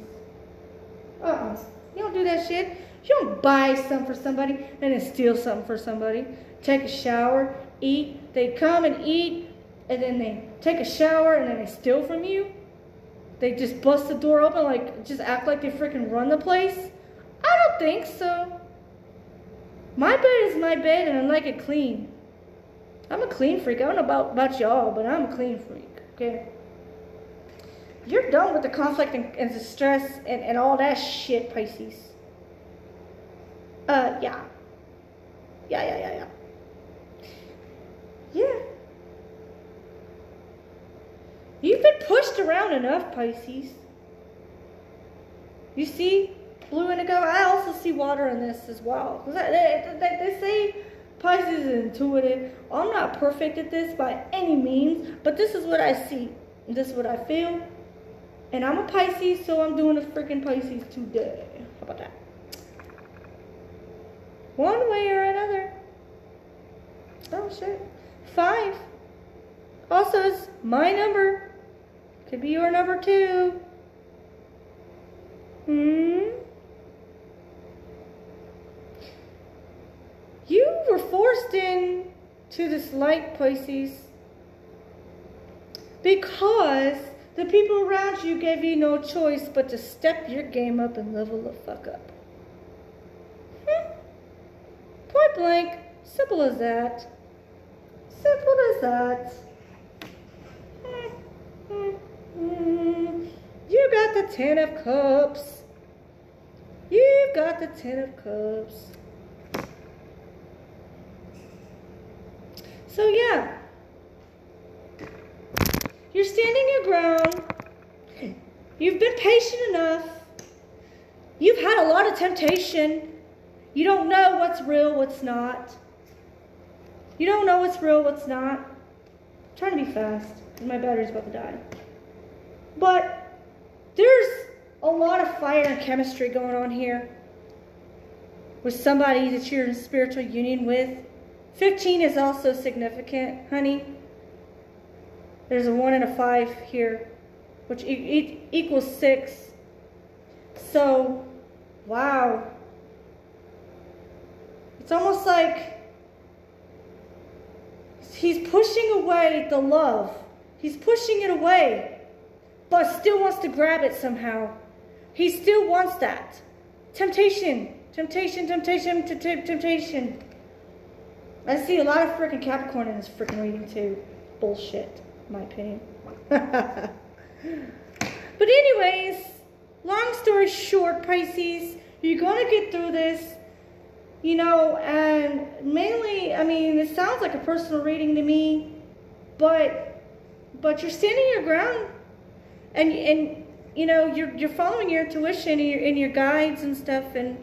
You don't do that shit. You don't buy something for somebody and then steal something for somebody. Take a shower, eat. They come and eat, and then they take a shower and then they steal from you. They just bust the door open, like, just act like they freaking run the place. I don't think so. My bed is my bed and I like it clean. I'm a clean freak. I don't know about y'all, but I'm a clean freak, okay? You're done with the conflict and the stress and all that shit, Pisces. Yeah. Yeah. You've been pushed around enough, Pisces. You see blue indigo? I also see water in this as well. They say Pisces is intuitive. I'm not perfect at this by any means, but this is what I see. This is what I feel. And I'm a Pisces, so I'm doing a freaking Pisces today. How about that? One way or another. Oh, shit. 5. Also is my number. Could be your number too. You were forced into this light, Pisces, because the people around you gave you no choice but to step your game up and level the fuck up. Point blank. Simple as that. Simple as that. You got the 10 of Cups. You've got the 10 of Cups. So yeah. You're standing your ground. You've been patient enough. You've had a lot of temptation. You don't know what's real, what's not. You don't know what's real, what's not. I'm trying to be fast because my battery's about to die. But there's a lot of fire and chemistry going on here with somebody that you're in spiritual union with. 15 is also significant, honey. There's a 1 and a 5 here, which equals 6. So, wow. It's almost like he's pushing away the love. He's pushing it away, but still wants to grab it somehow. He still wants that. Temptation. Temptation. I see a lot of freaking Capricorn in this freaking reading too. Bullshit, in my opinion. But anyways, long story short, Pisces, you're going to get through this. You know, and mainly, I mean, it sounds like a personal reading to me, but you're standing your ground, and you know, you're following your intuition and your guides and stuff, and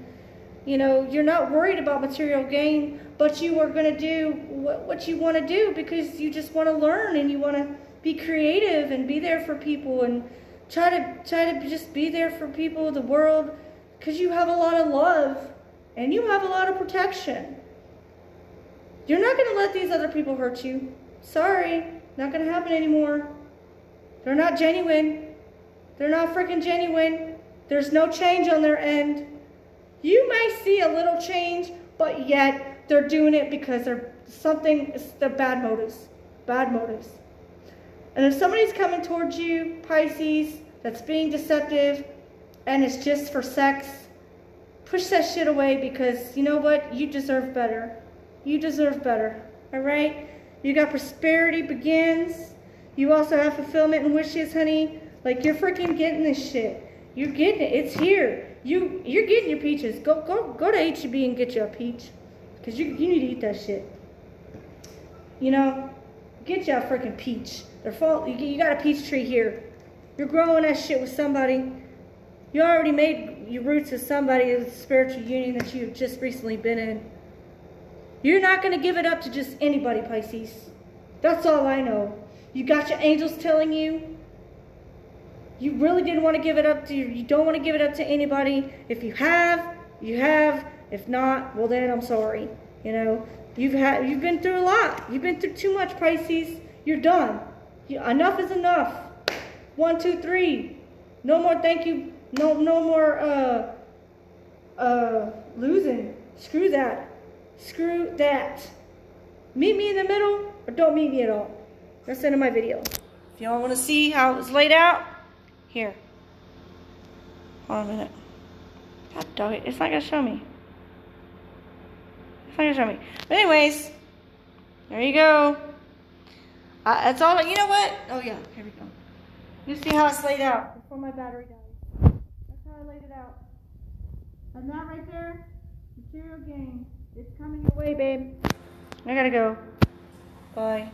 you know, you're not worried about material gain, but you are going to do what you want to do because you just want to learn and you want to be creative and be there for people and try to just be there for people, the world, because you have a lot of love. And you have a lot of protection. You're not going to let these other people hurt you. Sorry. Not going to happen anymore. They're not genuine. They're not freaking genuine. There's no change on their end. You may see a little change, but yet they're doing it because they're bad motives. Bad motives. And if somebody's coming towards you, Pisces, that's being deceptive, and it's just for sex, push that shit away because you know what? You deserve better. You deserve better. Alright? You got prosperity begins. You also have fulfillment and wishes, honey. Like you're freaking getting this shit. You're getting it. It's here. You're getting your peaches. Go to H-E-B and get you a peach. Because you need to eat that shit. You know? Get you a freaking peach. You got a peach tree here. You're growing that shit with somebody. You already made your roots with somebody in a spiritual union that you've just recently been in. You're not going to give it up to just anybody, Pisces. That's all I know. You got your angels telling you. You really didn't want to give it up to you don't want to give it up to anybody. If you have, you have. If not, well then I'm sorry. You know, you've been through a lot. You've been through too much, Pisces. You're done. Enough is enough. 1, 2, 3. No more thank you. No more losing. Screw that. Screw that. Meet me in the middle or don't meet me at all. That's the end of my video. If y'all want to see how it's laid out, here. Hold on a minute. God dog it. It's not going to show me. It's not going to show me. But anyways, there you go. That's all. You know what? Oh, yeah. Here we go. You see how it's laid out before my battery dies. That's how I laid it out. And that right there, material gain. It's coming your way, babe. I gotta go. Bye.